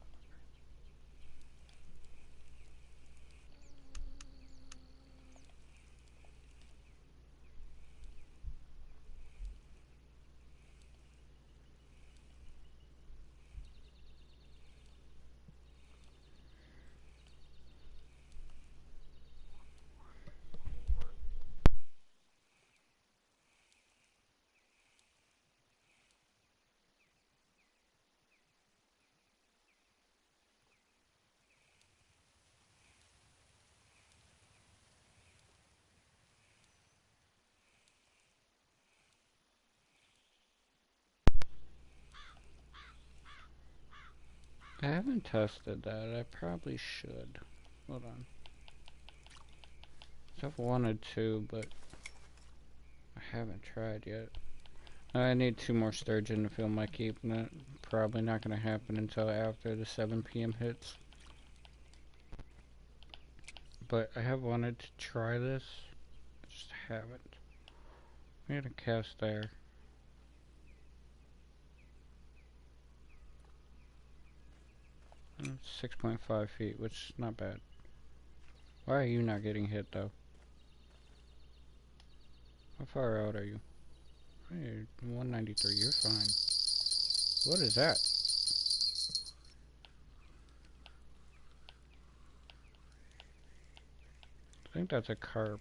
I haven't tested that. I probably should. Hold on. I've wanted to, but I haven't tried yet. I need 2 more sturgeon to fill my keep, and that probably not going to happen until after the 7 p.m. hits. But I have wanted to try this. Just haven't. We had a cast there. 6.5 feet, which is not bad. Why are you not getting hit though? How far out are you? Hey, 193, you're fine. What is that? I think that's a carp.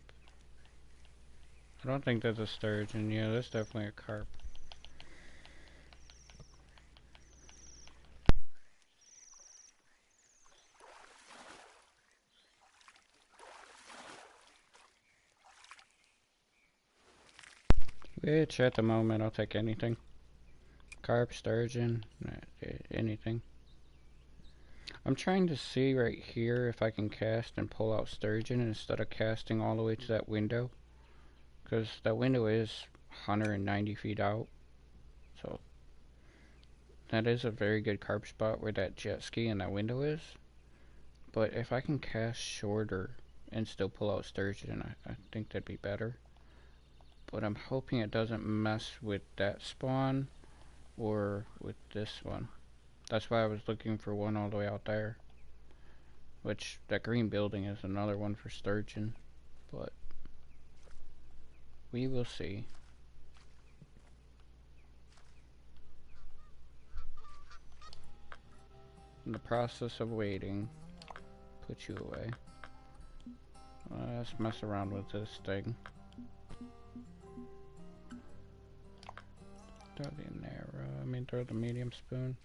I don't think that's a sturgeon. Yeah, that's definitely a carp. Which at the moment I'll take anything. Carp, sturgeon, anything. I'm trying to see right here if I can cast and pull out sturgeon instead of casting all the way to that window. Because that window is 190 feet out. So that is a very good carp spot where that jet ski and that window is. But if I can cast shorter and still pull out sturgeon, I think that'd be better. But I'm hoping it doesn't mess with that spawn or with this one. That's why I was looking for one all the way out there. Which, that green building is another one for sturgeon. But we will see. In the process of waiting, put you away. Let's mess around with this thing. Throw the narrow, throw the medium spoon.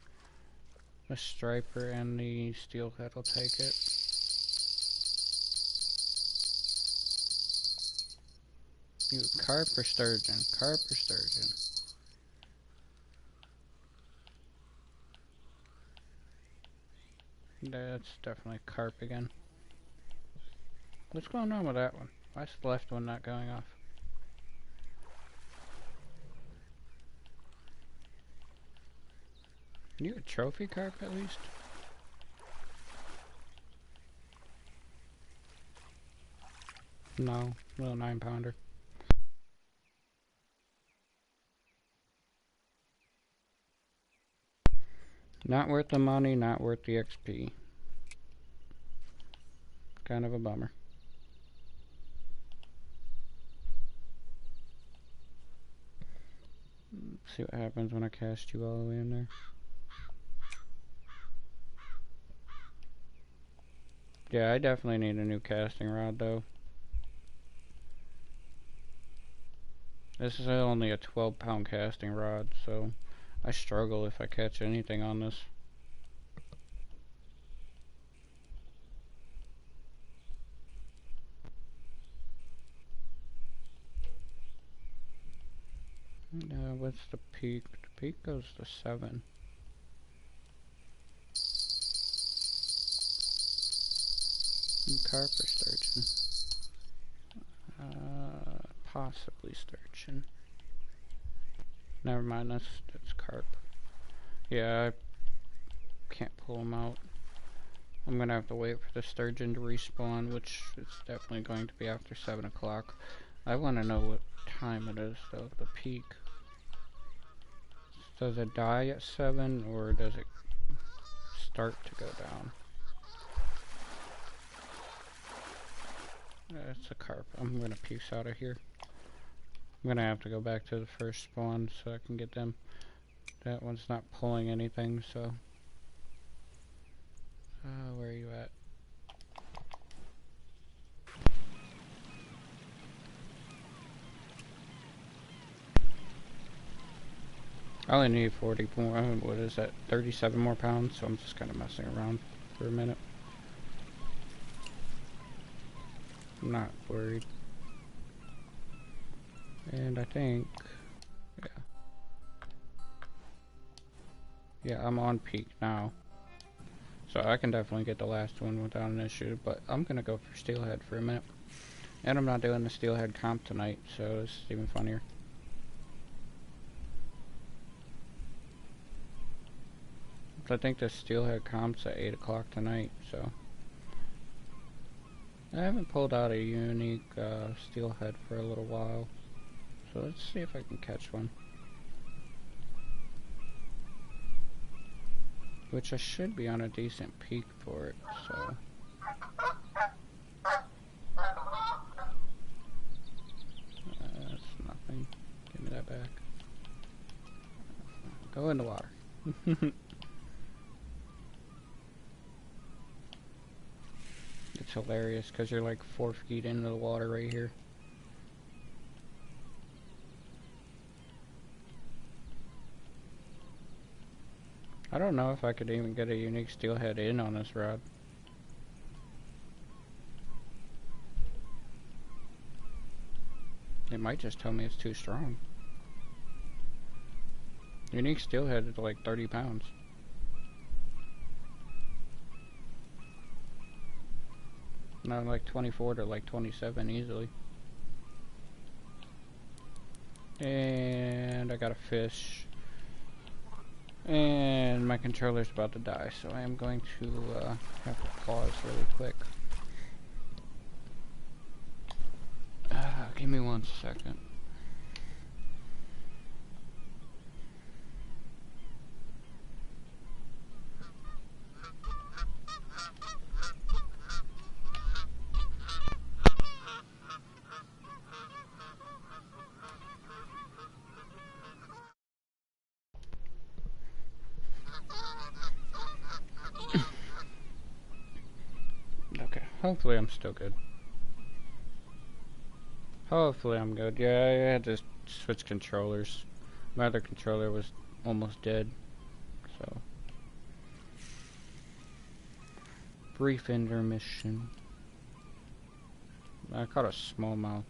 The striper and the steelhead will take it. You carp or sturgeon? Carp or sturgeon? That's definitely carp again. What's going on with that one? Why is the left one not going off? You a trophy carp at least? No, little 9-pounder. Not worth the money, not worth the XP. Kind of a bummer. Let's see what happens when I cast you all the way in there. Yeah, I definitely need a new casting rod though. This is only a 12-pound casting rod, so I struggle if I catch anything on this. What's the peak? The peak goes to 7. Carp or sturgeon? Possibly sturgeon. Never mind, that's carp. Yeah, I can't pull them out. I'm gonna have to wait for the sturgeon to respawn, which is definitely going to be after 7 o'clock. I want to know what time it is, though, the peak. Does it die at 7, or does it start to go down? It's a carp. I'm gonna peace out of here. I'm gonna have to go back to the first spawn so I can get them. That one's not pulling anything, so... where are you at? I only need 40 more, what is that, 37 more pounds, so I'm just kind of messing around for a minute. I'm not worried. And I think, yeah, I'm on peak now. So I can definitely get the last one without an issue, but I'm gonna go for steelhead for a minute. And I'm not doing the steelhead comp tonight, so it's even funnier. I think the steelhead comp's at 8 o'clock tonight, so... I haven't pulled out a unique steelhead for a little while, so let's see if I can catch one. Which I should be on a decent peak for it, so... that's nothing. Give me that back. Go in the water. It's hilarious because you're like 4 feet into the water right here. I don't know if I could even get a unique steelhead in on this rod. It might just tell me it's too strong. Unique steelhead is like 30 pounds. Not like 24 to like 27 easily. And I got a fish. And my controller's about to die, so I am going to have to pause really quick. Give me 1 second. Okay, hopefully I'm still good. Hopefully I'm good. Yeah, I had to switch controllers. My other controller was almost dead, so... Brief intermission. I caught a smallmouth.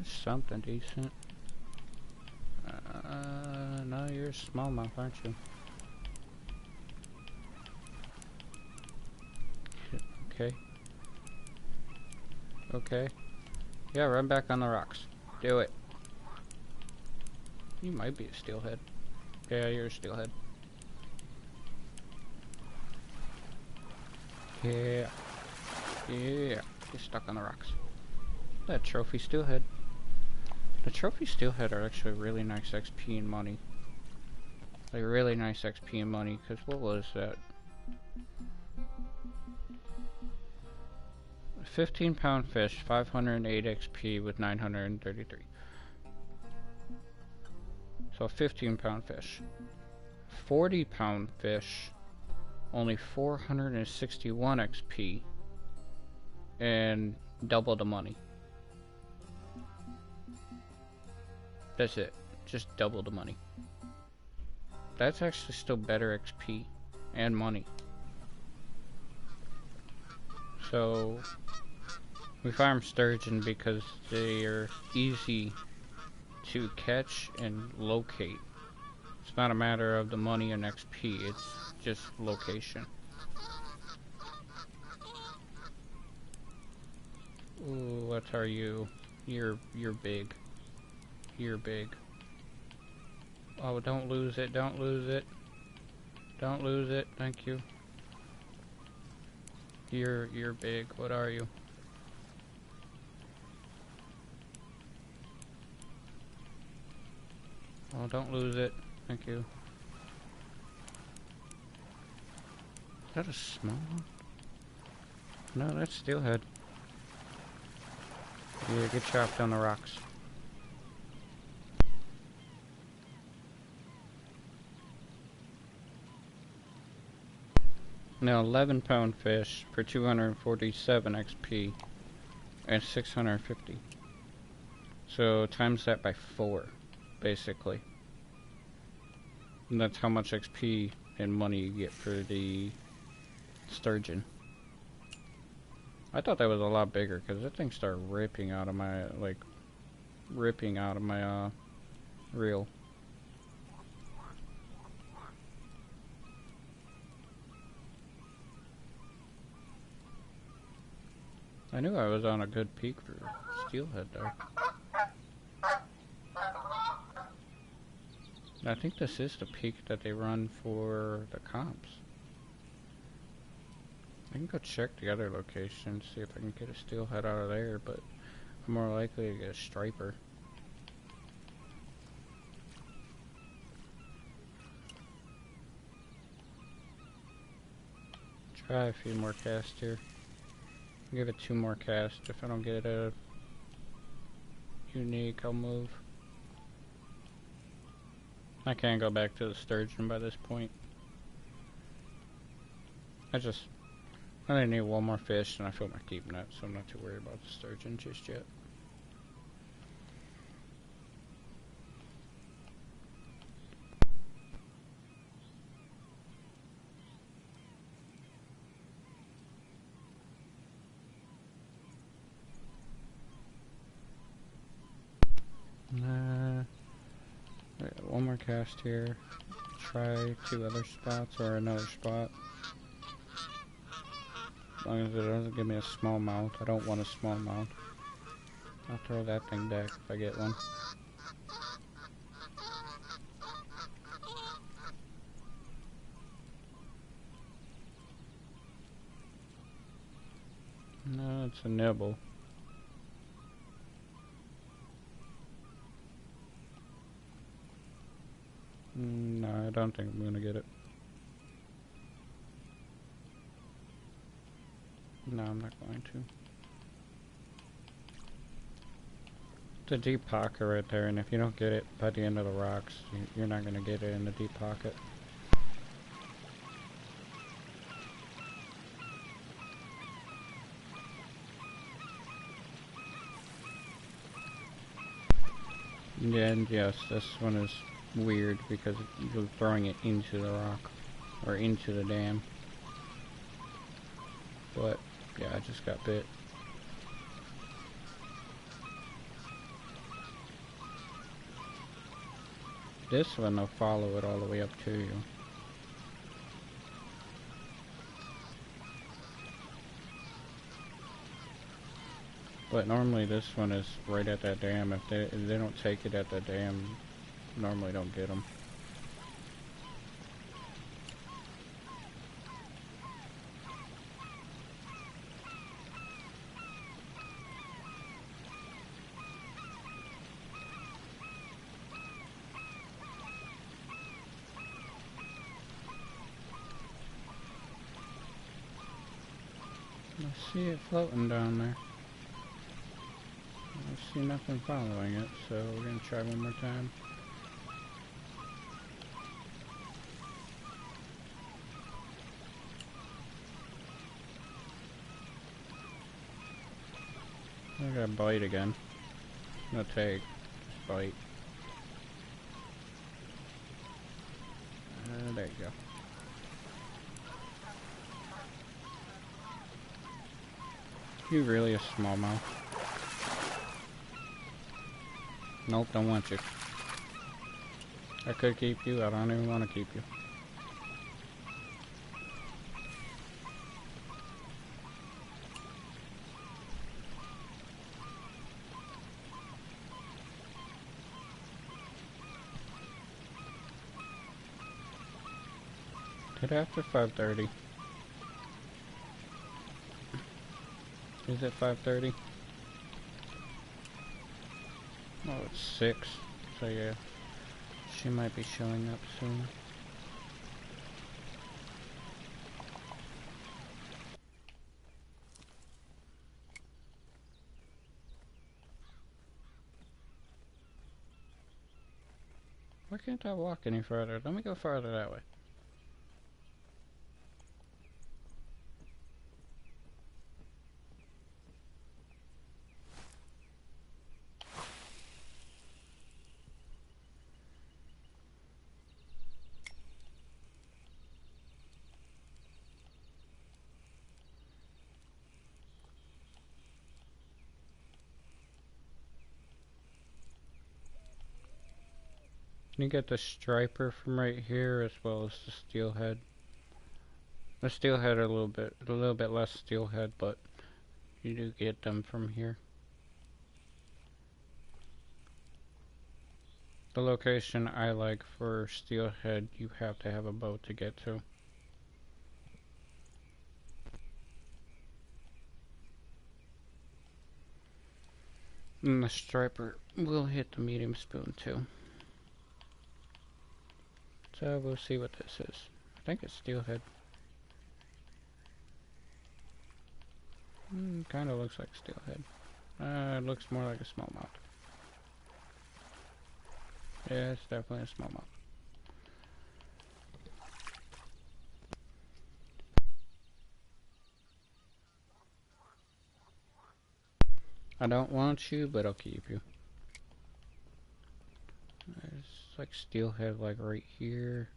Something decent. No, you're a smallmouth, aren't you? Okay. Okay. Yeah, run back on the rocks. Do it. You might be a steelhead. Yeah, you're a steelhead. Yeah. Yeah. Get stuck on the rocks. That trophy steelhead. The trophy steelhead are actually really nice XP and money. Like really nice XP and money, because what was that? 15-pound fish, 508 XP with 933. So a 15-pound fish. 40-pound fish, only 461 XP, and double the money. That's it. Just double the money. That's actually still better XP and money. So we farm sturgeon because they are easy to catch and locate. It's not a matter of the money and XP, it's just location. Ooh, what are you? You're big. You're big. Oh, don't lose it, don't lose it. Don't lose it, thank you. You're big, what are you? Oh, don't lose it, thank you. Is that a small one? No, that's steelhead. Yeah, get chopped on the rocks. Now 11-pound fish for 247 XP and 650. So times that by 4, basically. And that's how much XP and money you get for the sturgeon. I thought that was a lot bigger because that thing started ripping out of my, reel. I knew I was on a good peak for steelhead there. I think this is the peak that they run for the comps. I can go check the other locations, see if I can get a steelhead out of there, but I'm more likely to get a striper. Try a few more casts here. Give it 2 more casts. If I don't get a unique, I'll move. I can't go back to the sturgeon by this point. I only need 1 more fish and I filled my keep net, so I'm not too worried about the sturgeon just yet. Right, 1 more cast here. Try 2 other spots or another spot. As long as it doesn't give me a smallmouth. I don't want a smallmouth. I'll throw that thing back if I get one. No, it's a nibble. No, I don't think I'm gonna get it. No, I'm not going to. It's a deep pocket right there, and if you don't get it by the end of the rocks, you're not gonna get it in the deep pocket. Yeah, and yes, this one is weird because you're throwing it into the rock or into the dam. But yeah, I just got bit. This one will follow it all the way up to you. But normally this one is right at that dam. If they don't take it at the dam, normally don't get them. I see it floating down there. I see nothing following it, so we're gonna try one more time. I got a bite again. No take, just bite. we go. You really a smallmouth? Nope, don't want you. I could keep you, I don't even want to keep you. Get after 5:30. Is it 5:30? Oh, it's 6. So yeah, she might be showing up soon. Why can't I walk any further? Let me go farther that way. You get the striper from right here as well as the steelhead. The steelhead are a little bit less steelhead, but you do get them from here. The location I like for steelhead, you have to have a boat to get to. And the striper will hit the medium spoon too. So we'll see what this is. I think it's steelhead. Kind of looks like steelhead. It looks more like a smallmouth. Yeah, it's definitely a smallmouth. I don't want you, but I'll keep you. It's like steelhead, like right here,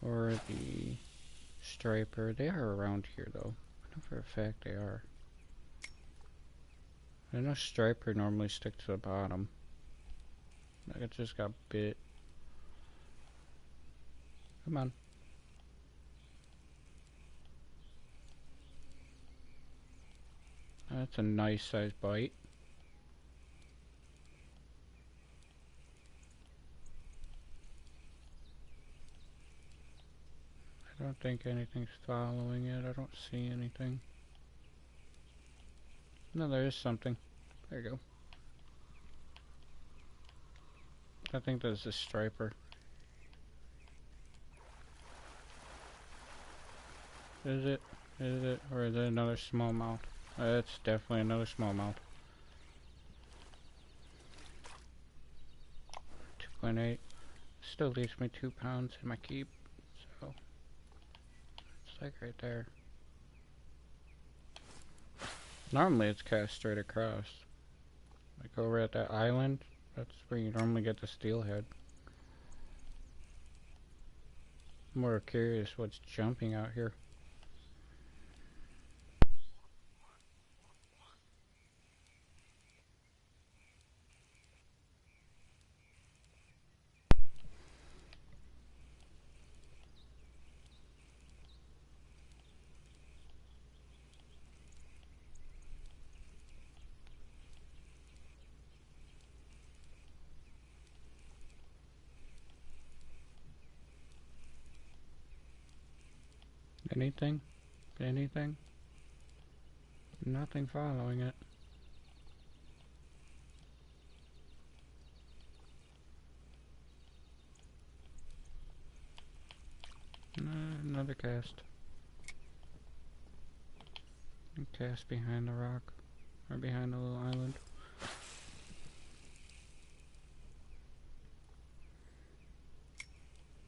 or the striper. They are around here, though. I know for a fact they are. I know striper normally stick to the bottom. Like it just got bit. Come on. That's a nice size bite. I don't think anything's following it. I don't see anything. No, there is something. There you go. I think that's a striper. Is it? Is it? Or is it another smallmouth? It's definitely another smallmouth. 2.8. Still leaves me 2 pounds in my keep. So, it's like right there. Normally it's cast straight across. Like over at that island, that's where you normally get the steelhead. I'm more curious what's jumping out here. Anything? Anything? Nothing following it. Another cast. Cast behind the rock. Or behind the little island.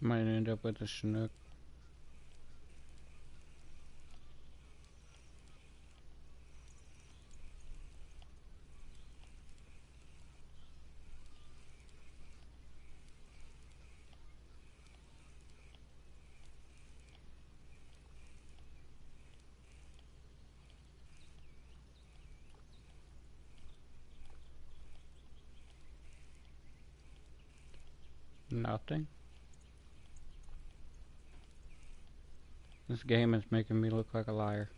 Might end up with a Chinook. Nothing. This game is making me look like a liar.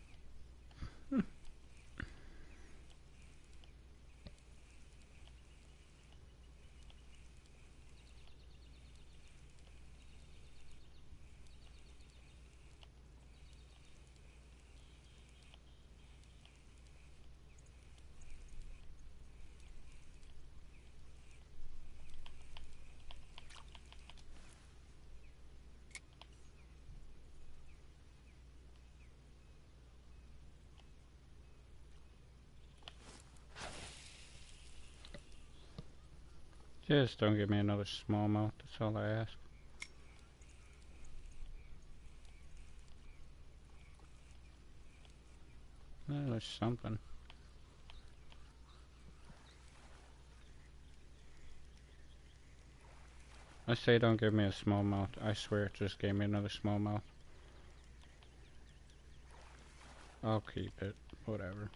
Just don't give me another smallmouth, that's all I ask. Oh, there's something. I say don't give me a smallmouth. I swear it just gave me another smallmouth. I'll keep it. Whatever.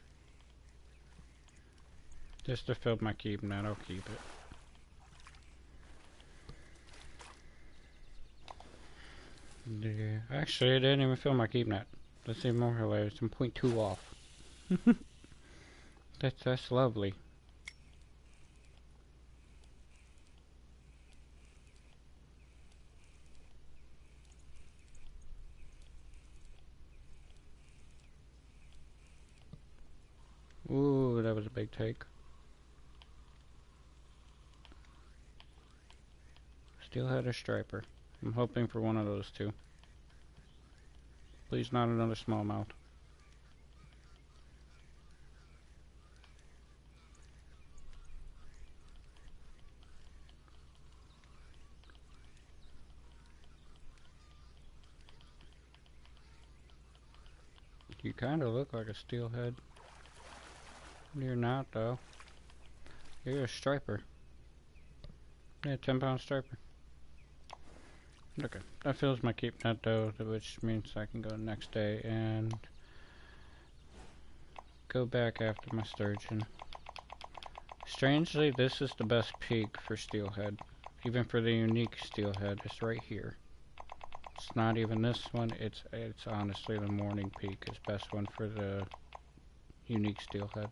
Just to fill my keep net, I'll keep it. Yeah, actually, I didn't even fill my keep net. That's even more hilarious. I'm 0.2 off. That's lovely. Ooh, that was a big take. Steelhead or striper. I'm hoping for one of those two. Please not another smallmouth. You kinda look like a steelhead. You're not though. You're a striper. Yeah, 10-pound striper. Okay, that fills my keep net though, which means I can go next day and go back after my sturgeon. Strangely, this is the best peak for steelhead. Even for the unique steelhead, it's right here. It's not even this one, it's honestly the morning peak is best one for the unique steelhead.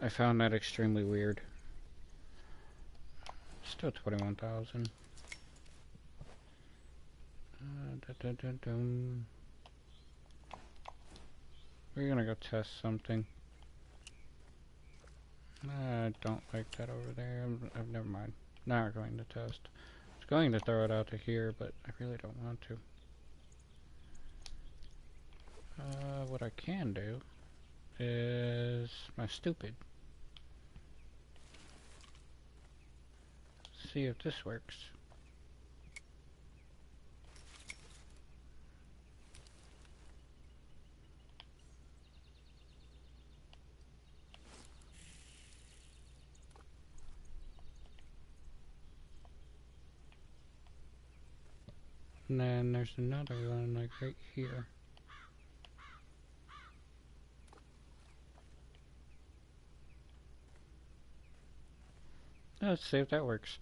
I found that extremely weird. Still 21,000. We're gonna go test something. I don't like that over there. Never mind. Now we're going to test. I was going to throw it out to here, but I really don't want to. What I can do is my stupid. See if this works. And then there's another one like right here. Let's see if that works.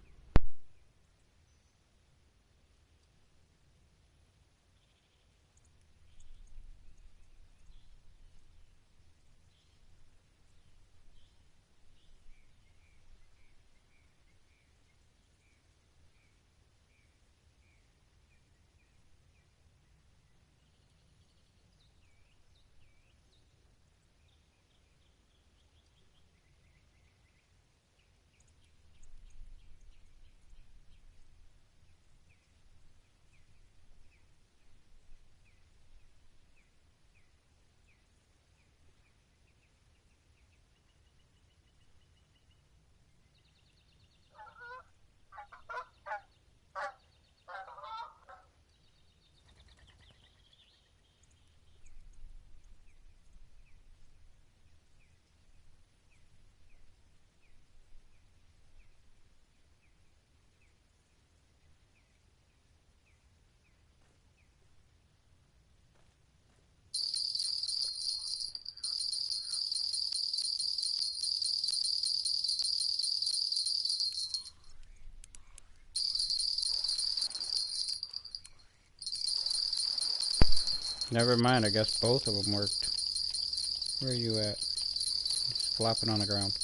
Never mind, I guess both of them worked. Where are you at? Just flopping on the ground.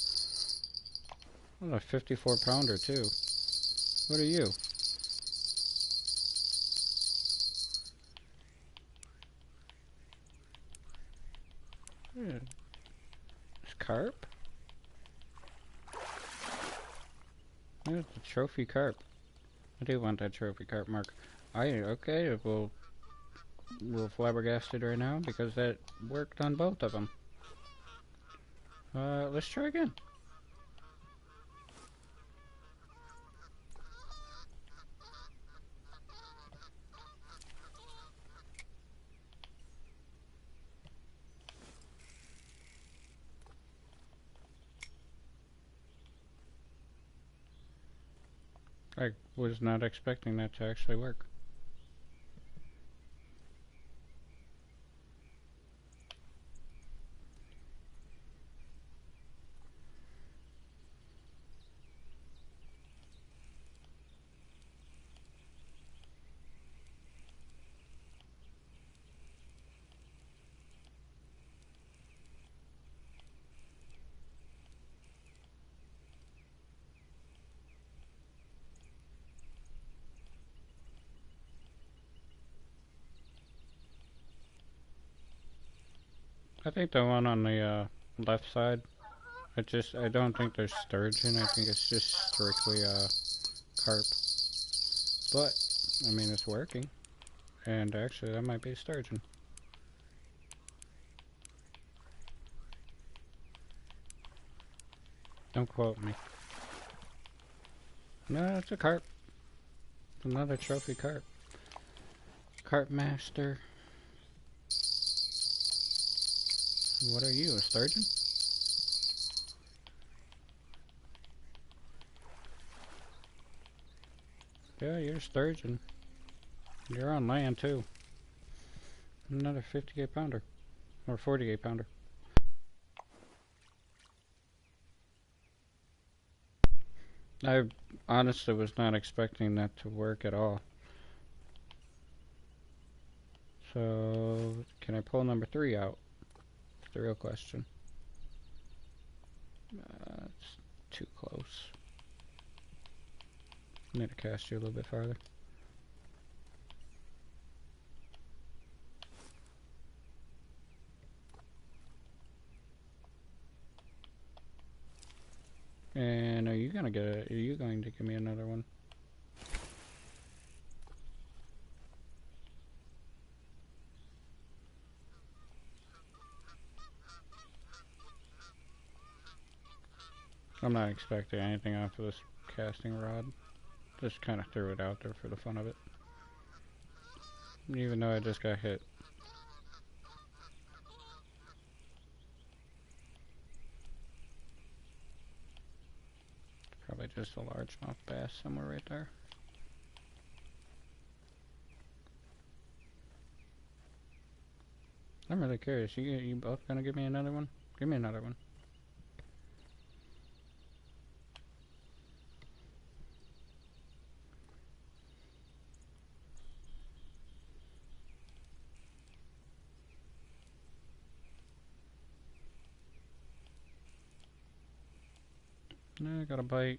Oh, a 54 pounder too. What are you? Yeah. It's carp? There's the trophy carp. I do want that trophy carp mark. Okay, we'll flabbergasted right now because that worked on both of them. Let's try again. I was not expecting that to actually work. I think the one on the left side, I don't think there's sturgeon. I think it's just strictly carp. But I mean, it's working, and actually that might be sturgeon. Don't quote me. No, it's a carp. Another trophy carp. Carp master. What are you, a sturgeon? Yeah, you're a sturgeon. You're on land too. Another 58 pounder. Or 48 pounder. I honestly was not expecting that to work at all. So, can I pull number 3 out? That's the real question. It's too close. I need to cast you a little bit farther. And are you going to give me another one? I'm not expecting anything off of this casting rod. Just kind of threw it out there for the fun of it. Even though I just got hit. Probably just a largemouth bass somewhere right there. I'm really curious. You both gonna give me another one? Give me another one. No, I got a bite.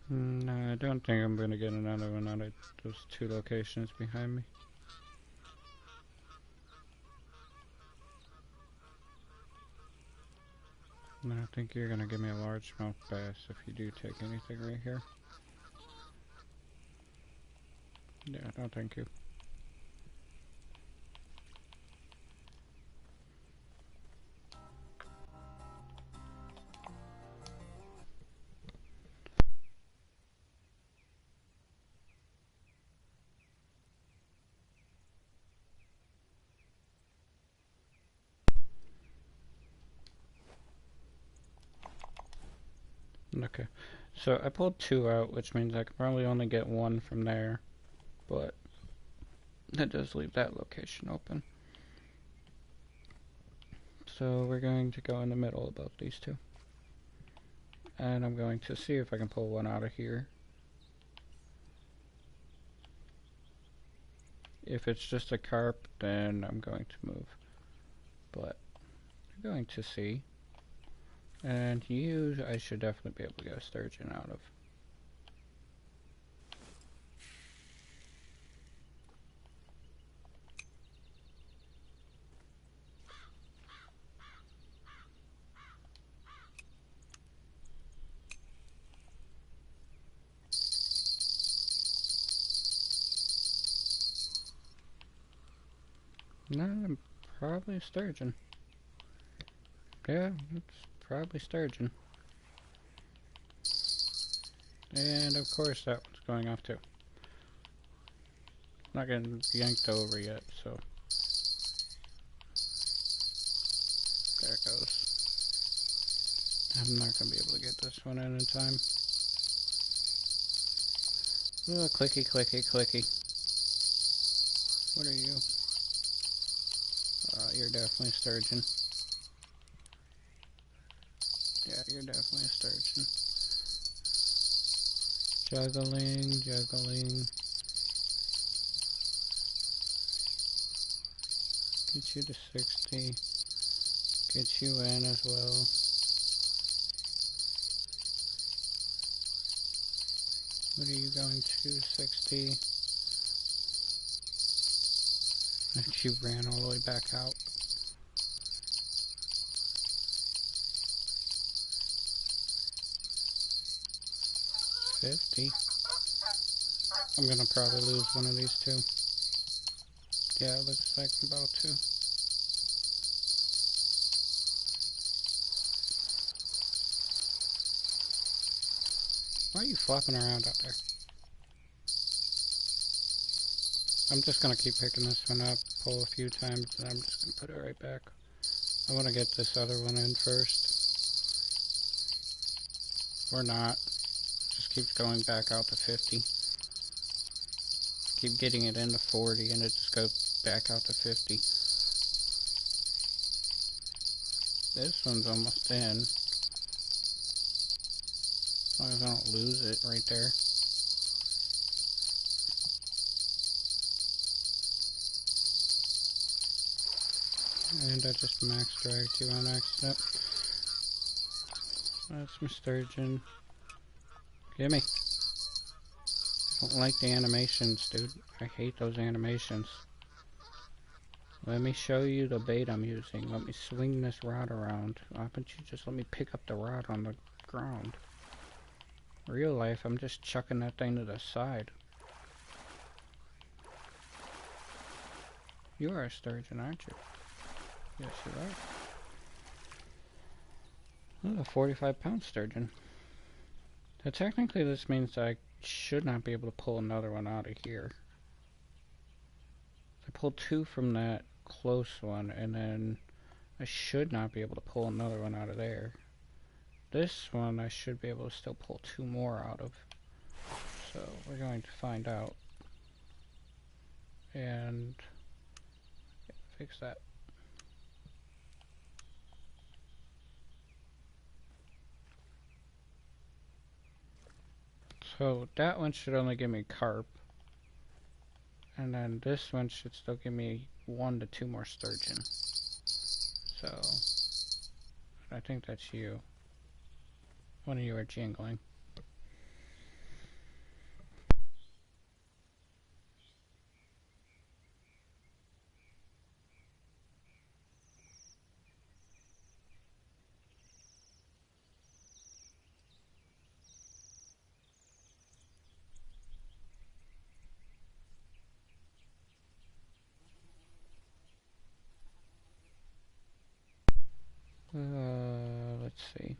No, I don't think I'm gonna get another one out of those 2 locations behind me. No, I think you're gonna give me a largemouth bass if you do take anything right here. Yeah, no thank you. Okay, so I pulled 2 out, which means I can probably only get 1 from there, but that does leave that location open. So we're going to go in the middle of both these two. And I'm going to see if I can pull one out of here. If it's just a carp, then I'm going to move. But we're going to see. And you, I should definitely be able to get a sturgeon out of. No, probably a sturgeon. Yeah, it's probably sturgeon. And of course that one's going off too. Not getting yanked over yet, so there it goes. I'm not going to be able to get this one in time. Oh, clicky, clicky, clicky. What are you? You're definitely a sturgeon. Yeah, you're definitely a sturgeon. Juggling, juggling. Get you to 60. Get you in as well. What are you going to? 60. And she ran all the way back out. $50. I'm gonna probably lose one of these two. Yeah, it looks like I'm about to. Why are you flopping around out there? I'm just gonna keep picking this one up, pull a few times, and I'm just gonna put it right back. I wanna get this other one in first. Or not. Just keeps going back out to 50. Keep getting it into 40 and it just goes back out to 50. This one's almost in. As long as I don't lose it right there. And I just max dragged you on accident. That's my sturgeon. Gimme. I don't like the animations, dude. I hate those animations. Let me show you the bait I'm using. Let me swing this rod around. Why don't you just let me pick up the rod on the ground? Real life, I'm just chucking that thing to the side. You are a sturgeon, aren't you? Yes, you are. Oh, a 45-pound sturgeon. Now, technically, this means I should not be able to pull another one out of here. I pulled two from that close one, and then I should not be able to pull another one out of there. This one I should be able to still pull two more out of. So we're going to find out. And fix that. So that one should only give me carp. And then this one should still give me 1 to 2 more sturgeon. So I think that's you. One of you are jingling. Let's see.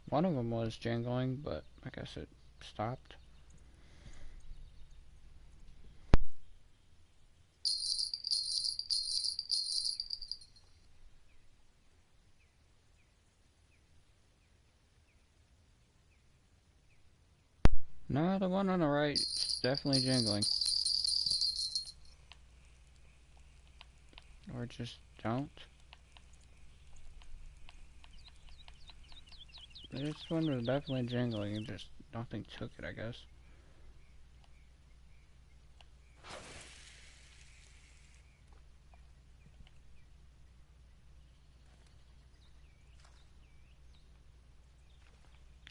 One of them was jingling, but I guess it stopped. No, the one on the right is definitely jingling. Or just don't. This one was definitely jingling and just nothing took it, I guess.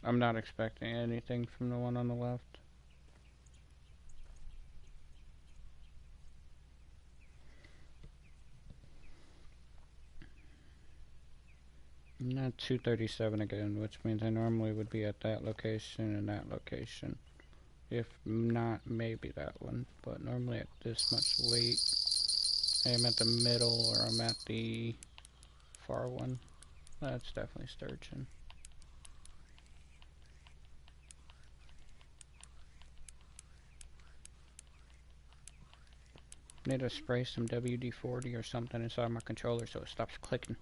I'm not expecting anything from the one on the left. Not 237 again, which means I normally would be at that location and that location. If not, maybe that one. But normally at this much weight, I'm at the middle or I'm at the far one. That's definitely sturgeon. Need to spray some WD-40 or something inside my controller so it stops clicking.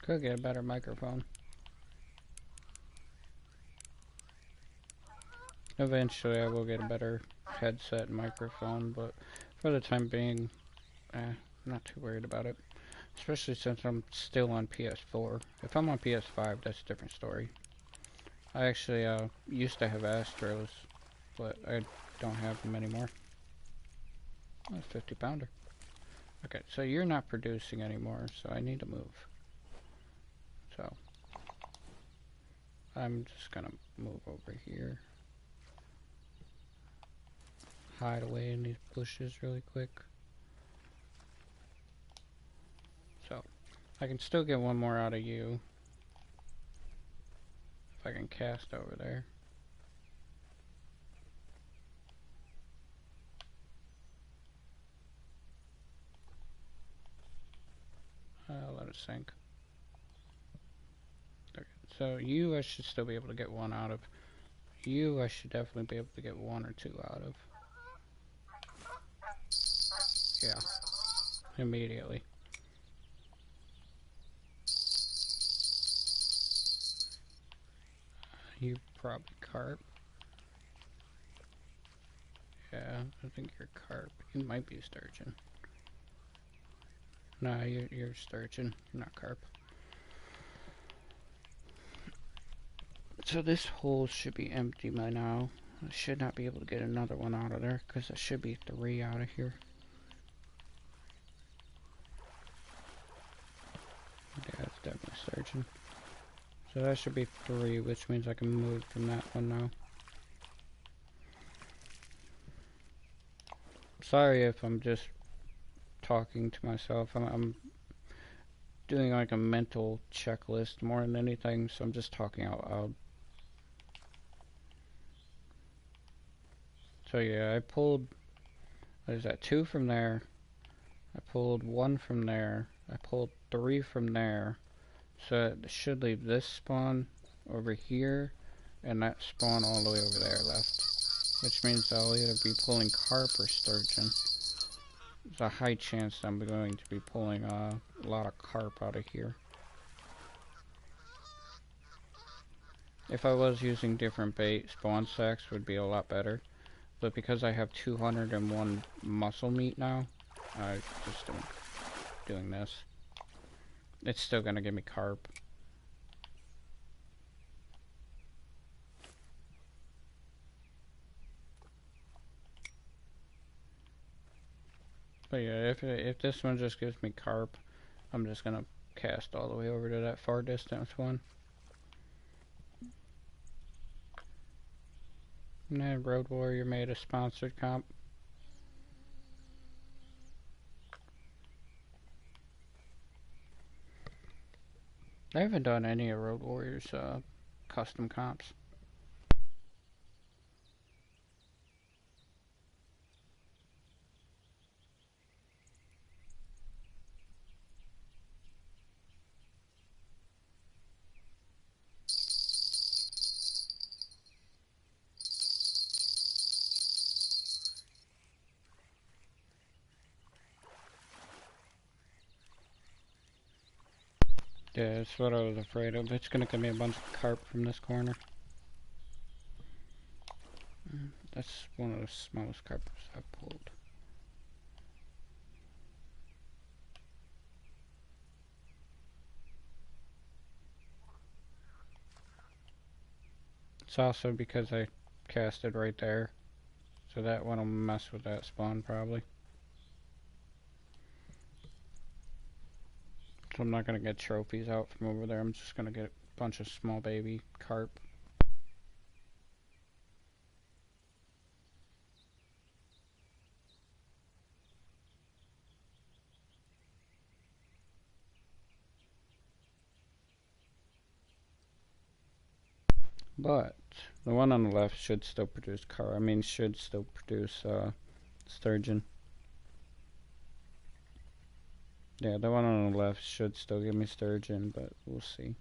Could get a better microphone. Eventually I will get a better headset and microphone, but for the time being, I'm not too worried about it. Especially since I'm still on PS4. If I'm on PS5, that's a different story. I actually used to have Astros, but I don't have them anymore. Oh, 50 pounder. Okay, so you're not producing anymore, so I need to move. So I'm just gonna move over here. Hide away in these bushes really quick. So I can still get one more out of you. If I can cast over there. I'll let it sink. Okay. So you, I should still be able to get one out of. You, I should definitely be able to get one or two out of. Yeah. Immediately. You probably carp. Yeah, I think you're carp. You might be a sturgeon. Nah, you're sturgeon, not carp. So this hole should be empty by now. I should not be able to get another one out of there, because there should be 3 out of here. Yeah, it's definitely sturgeon. So that should be 3, which means I can move from that one now. Sorry if I'm just talking to myself. I'm doing like a mental checklist more than anything, so I'm just talking out loud. So yeah, I pulled, what is that, 2 from there. I pulled 1 from there. I pulled 3 from there. So it should leave this spawn over here and that spawn all the way over there left. Which means I'll either be pulling carp or sturgeon. There's a high chance I'm going to be pulling a lot of carp out of here. If I was using different bait, spawn sacks would be a lot better. But because I have 201 muscle meat now, I just am doing this. It's still gonna give me carp. But yeah, if this one just gives me carp, I'm just gonna cast all the way over to that far distance one. And then Road Warrior made a sponsored comp. I haven't done any of Road Warrior's custom comps. Yeah, that's what I was afraid of. It's gonna give me a bunch of carp from this corner. That's one of the smallest carps I've pulled. It's also because I casted right there. So that one will mess with that spawn probably. So I'm not gonna get trophies out from over there. I'm just gonna get a bunch of small baby carp. But the one on the left should still produce carp. I mean, should still produce sturgeon. Yeah, the one on the left should still give me sturgeon, but we'll see.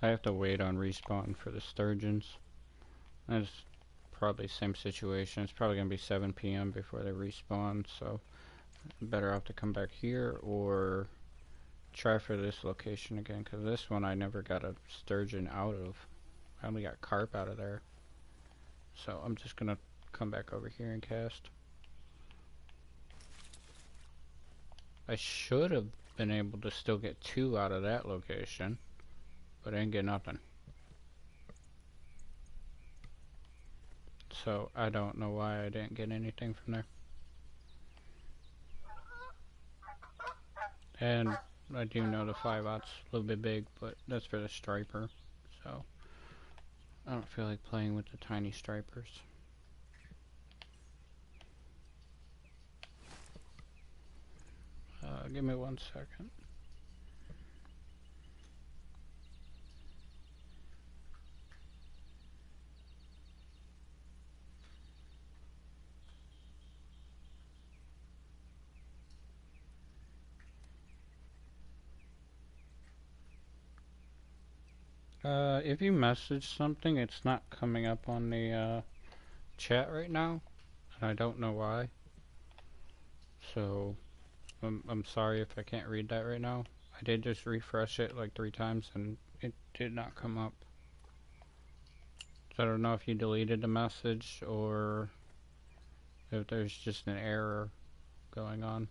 I have to wait on respawn for the sturgeons. I just probably same situation. It's probably gonna be 7 p.m. before they respawn, so better off to come back here or try for this location again, because this one I never got a sturgeon out of. I only got carp out of there. So I'm just gonna come back over here and cast. I should have been able to still get 2 out of that location, but I didn't get nothing. So I don't know why I didn't get anything from there. And I do know the 5/0's a little bit big, but that's for the striper, so I don't feel like playing with the tiny stripers. Give me 1 second. If you message something, it's not coming up on the chat right now, and I don't know why. So I'm sorry if I can't read that right now. I did just refresh it like 3 times and it did not come up. So I don't know if you deleted the message or if there's just an error going on.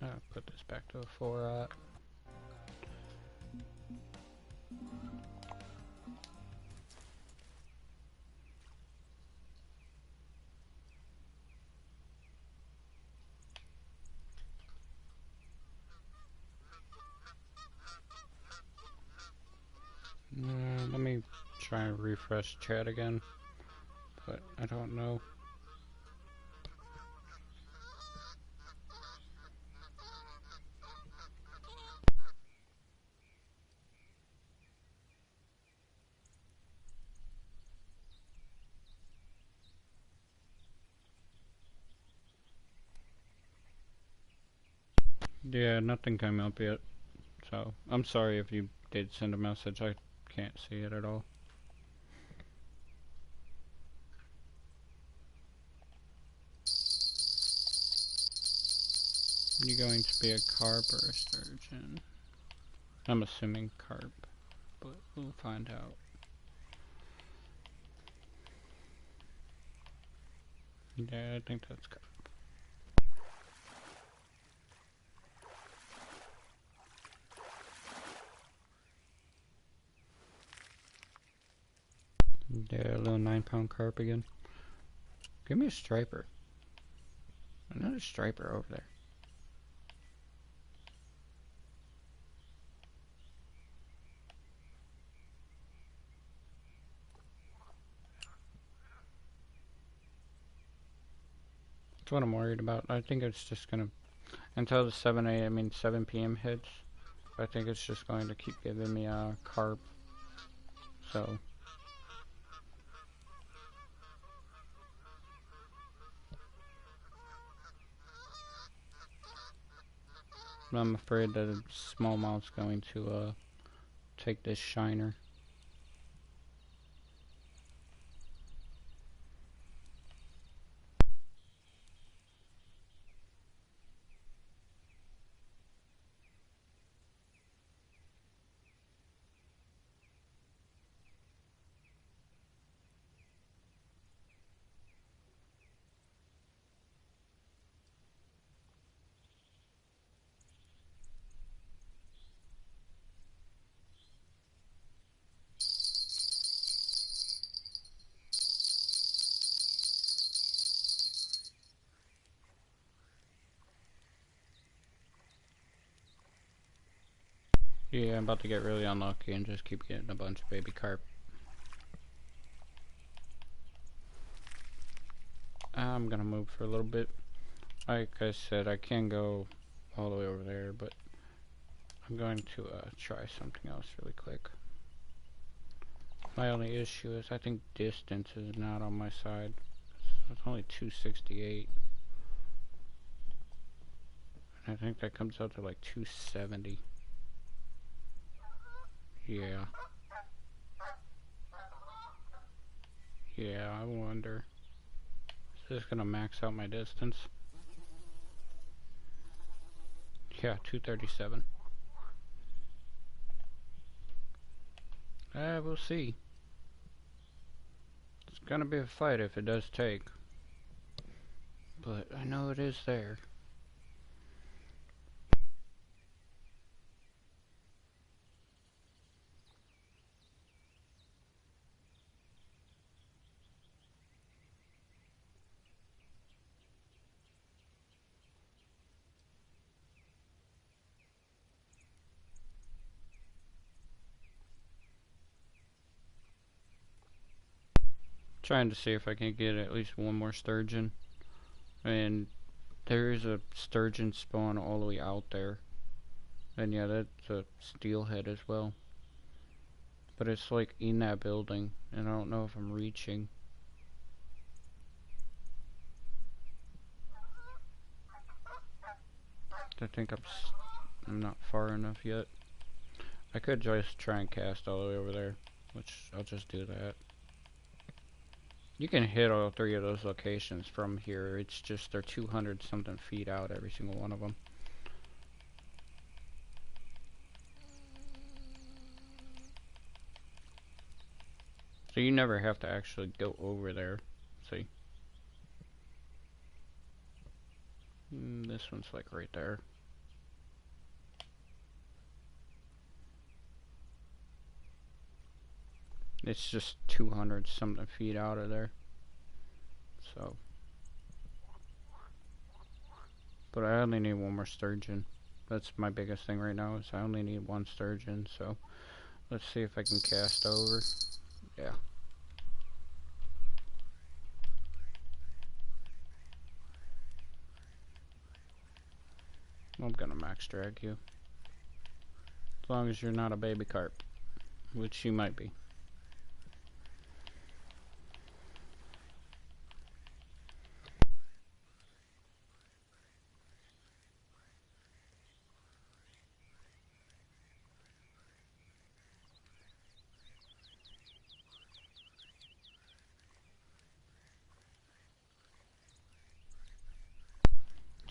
I'll put this back to a 4/0. Let me try and refresh chat again, but I don't know. Yeah, nothing came up yet, so I'm sorry if you did send a message. I can't see it at all. You going to be a carp or a sturgeon? I'm assuming carp, but we'll find out. Yeah, I think that's carp. Yeah, a little 9-pound carp again. Give me a striper. Another striper over there. That's what I'm worried about. I think it's just gonna, until the 7 p.m. hits, I think it's just going to keep giving me a carp. So I'm afraid that a smallmouth's going to take this shiner. Yeah, I'm about to get really unlucky and just keep getting a bunch of baby carp. I'm gonna move for a little bit. Like I said, I can go all the way over there, but I'm going to try something else really quick. My only issue is I think distance is not on my side. It's only 268. I think that comes out to like 270. Yeah. Yeah, I wonder. Is this gonna max out my distance? Yeah, 237. We'll see. It's gonna be a fight if it does take. But I know it is there. Trying to see if I can get at least one more sturgeon. And there is a sturgeon spawn all the way out there. And yeah, that's a steelhead as well. But it's like in that building, and I don't know if I'm reaching. I think I'm not far enough yet. I could just try and cast all the way over there, which I'll just do that. You can hit all three of those locations from here. It's just they're 200 something feet out, every single one of them. So you never have to actually go over there. See? This one's like right there. It's just 200 something feet out of there. So. But I only need one more sturgeon. That's my biggest thing right now, is I only need one sturgeon. So let's see if I can cast over. Yeah. I'm gonna max drag you. As long as you're not a baby carp. Which you might be.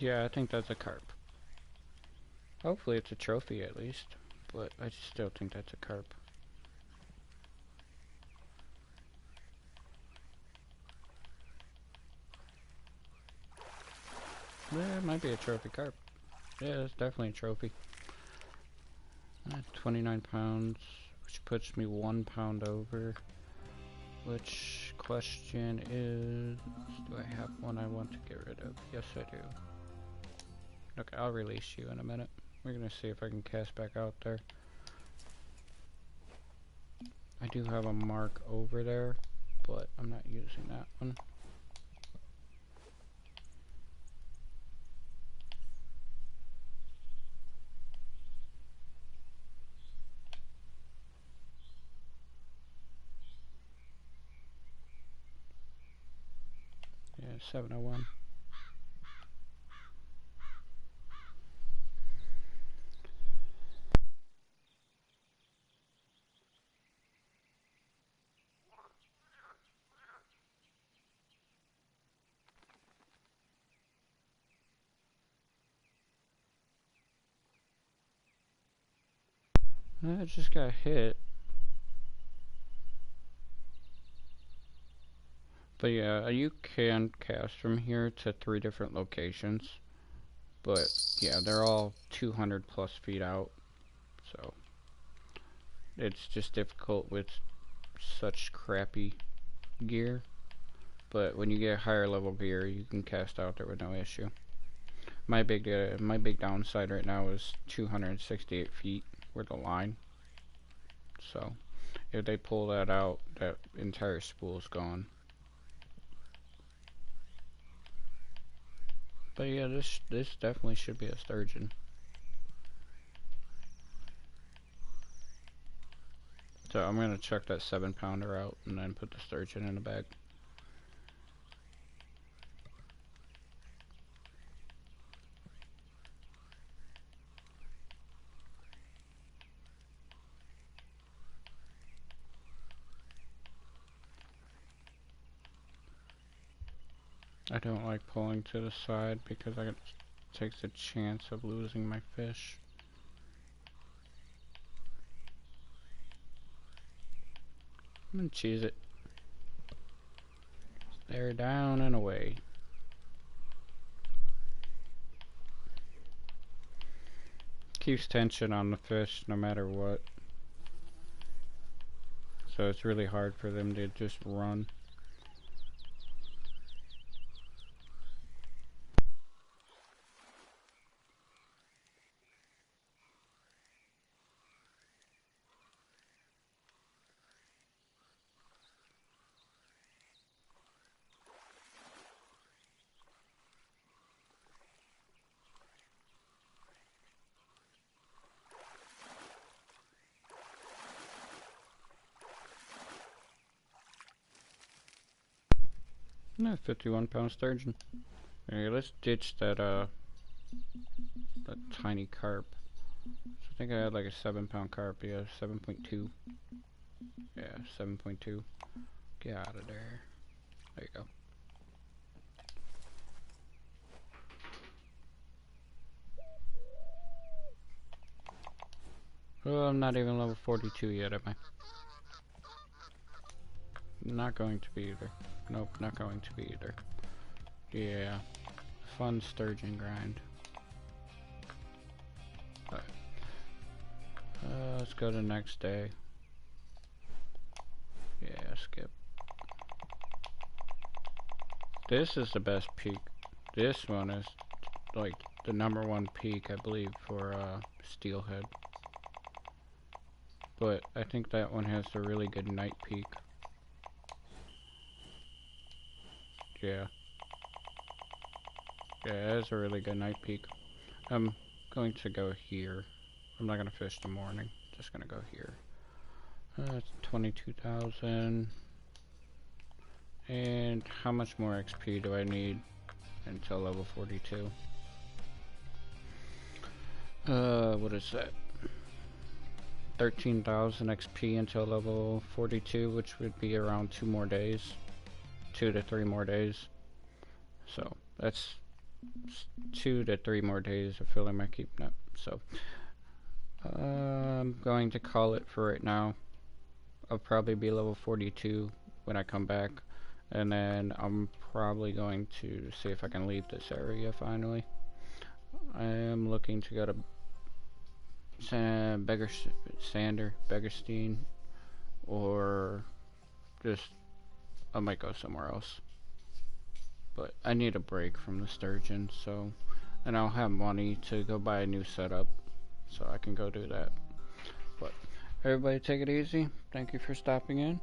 Yeah, I think that's a carp. Hopefully it's a trophy at least, but I still think that's a carp. Yeah, it might be a trophy carp. Yeah, it's definitely a trophy. 29 pounds, which puts me 1 pound over. Which question is, do I have one I want to get rid of? Yes, I do. Okay, I'll release you in a minute. We're gonna see if I can cast back out there. I do have a mark over there, but I'm not using that one. Yeah, 701. I just got hit. But yeah, you can cast from here to 3 different locations. But yeah, they're all 200 plus feet out. So it's just difficult with such crappy gear. But when you get higher level gear, you can cast out there with no issue. My big downside right now is 268 feet with the line. So if they pull that out, that entire spool's gone. But yeah, this definitely should be a sturgeon. So I'm gonna check that 7 pounder out and then put the sturgeon in the bag. I don't like pulling to the side because it takes a chance of losing my fish. I'm gonna cheese it. They're down and away. Keeps tension on the fish no matter what. So it's really hard for them to just run. No, 51-pound sturgeon. Okay, let's ditch that that tiny carp. So I think I had like a 7-pound carp. Yeah, 7.2. Yeah, 7.2. Get out of there. There you go. Oh, I'm not even level 42 yet, am I? Not going to be either. Nope, not going to be either. Yeah. Fun sturgeon grind. Alright. Let's go to next day. Yeah, skip. This is the best peak. This one is like the #1 peak, I believe, for steelhead. But I think that one has a really good night peak. Yeah. Yeah, it has a really good night peak. I'm going to go here. I'm not going to fish the morning. Just going to go here. It's 22,000. And how much more XP do I need until level 42? What is that? 13,000 XP until level 42, which would be around 2 more days. 2 to 3 more days. So that's 2 to 3 more days of filling my keep net. So I'm going to call it for right now. I'll probably be level 42 when I come back, and then I'm probably going to see if I can leave this area finally. I am looking to go to Beggerstein, or just I might go somewhere else. But I need a break from the sturgeon, so, and I'll have money to go buy a new setup, so I can go do that. But everybody take it easy. Thank you for stopping in.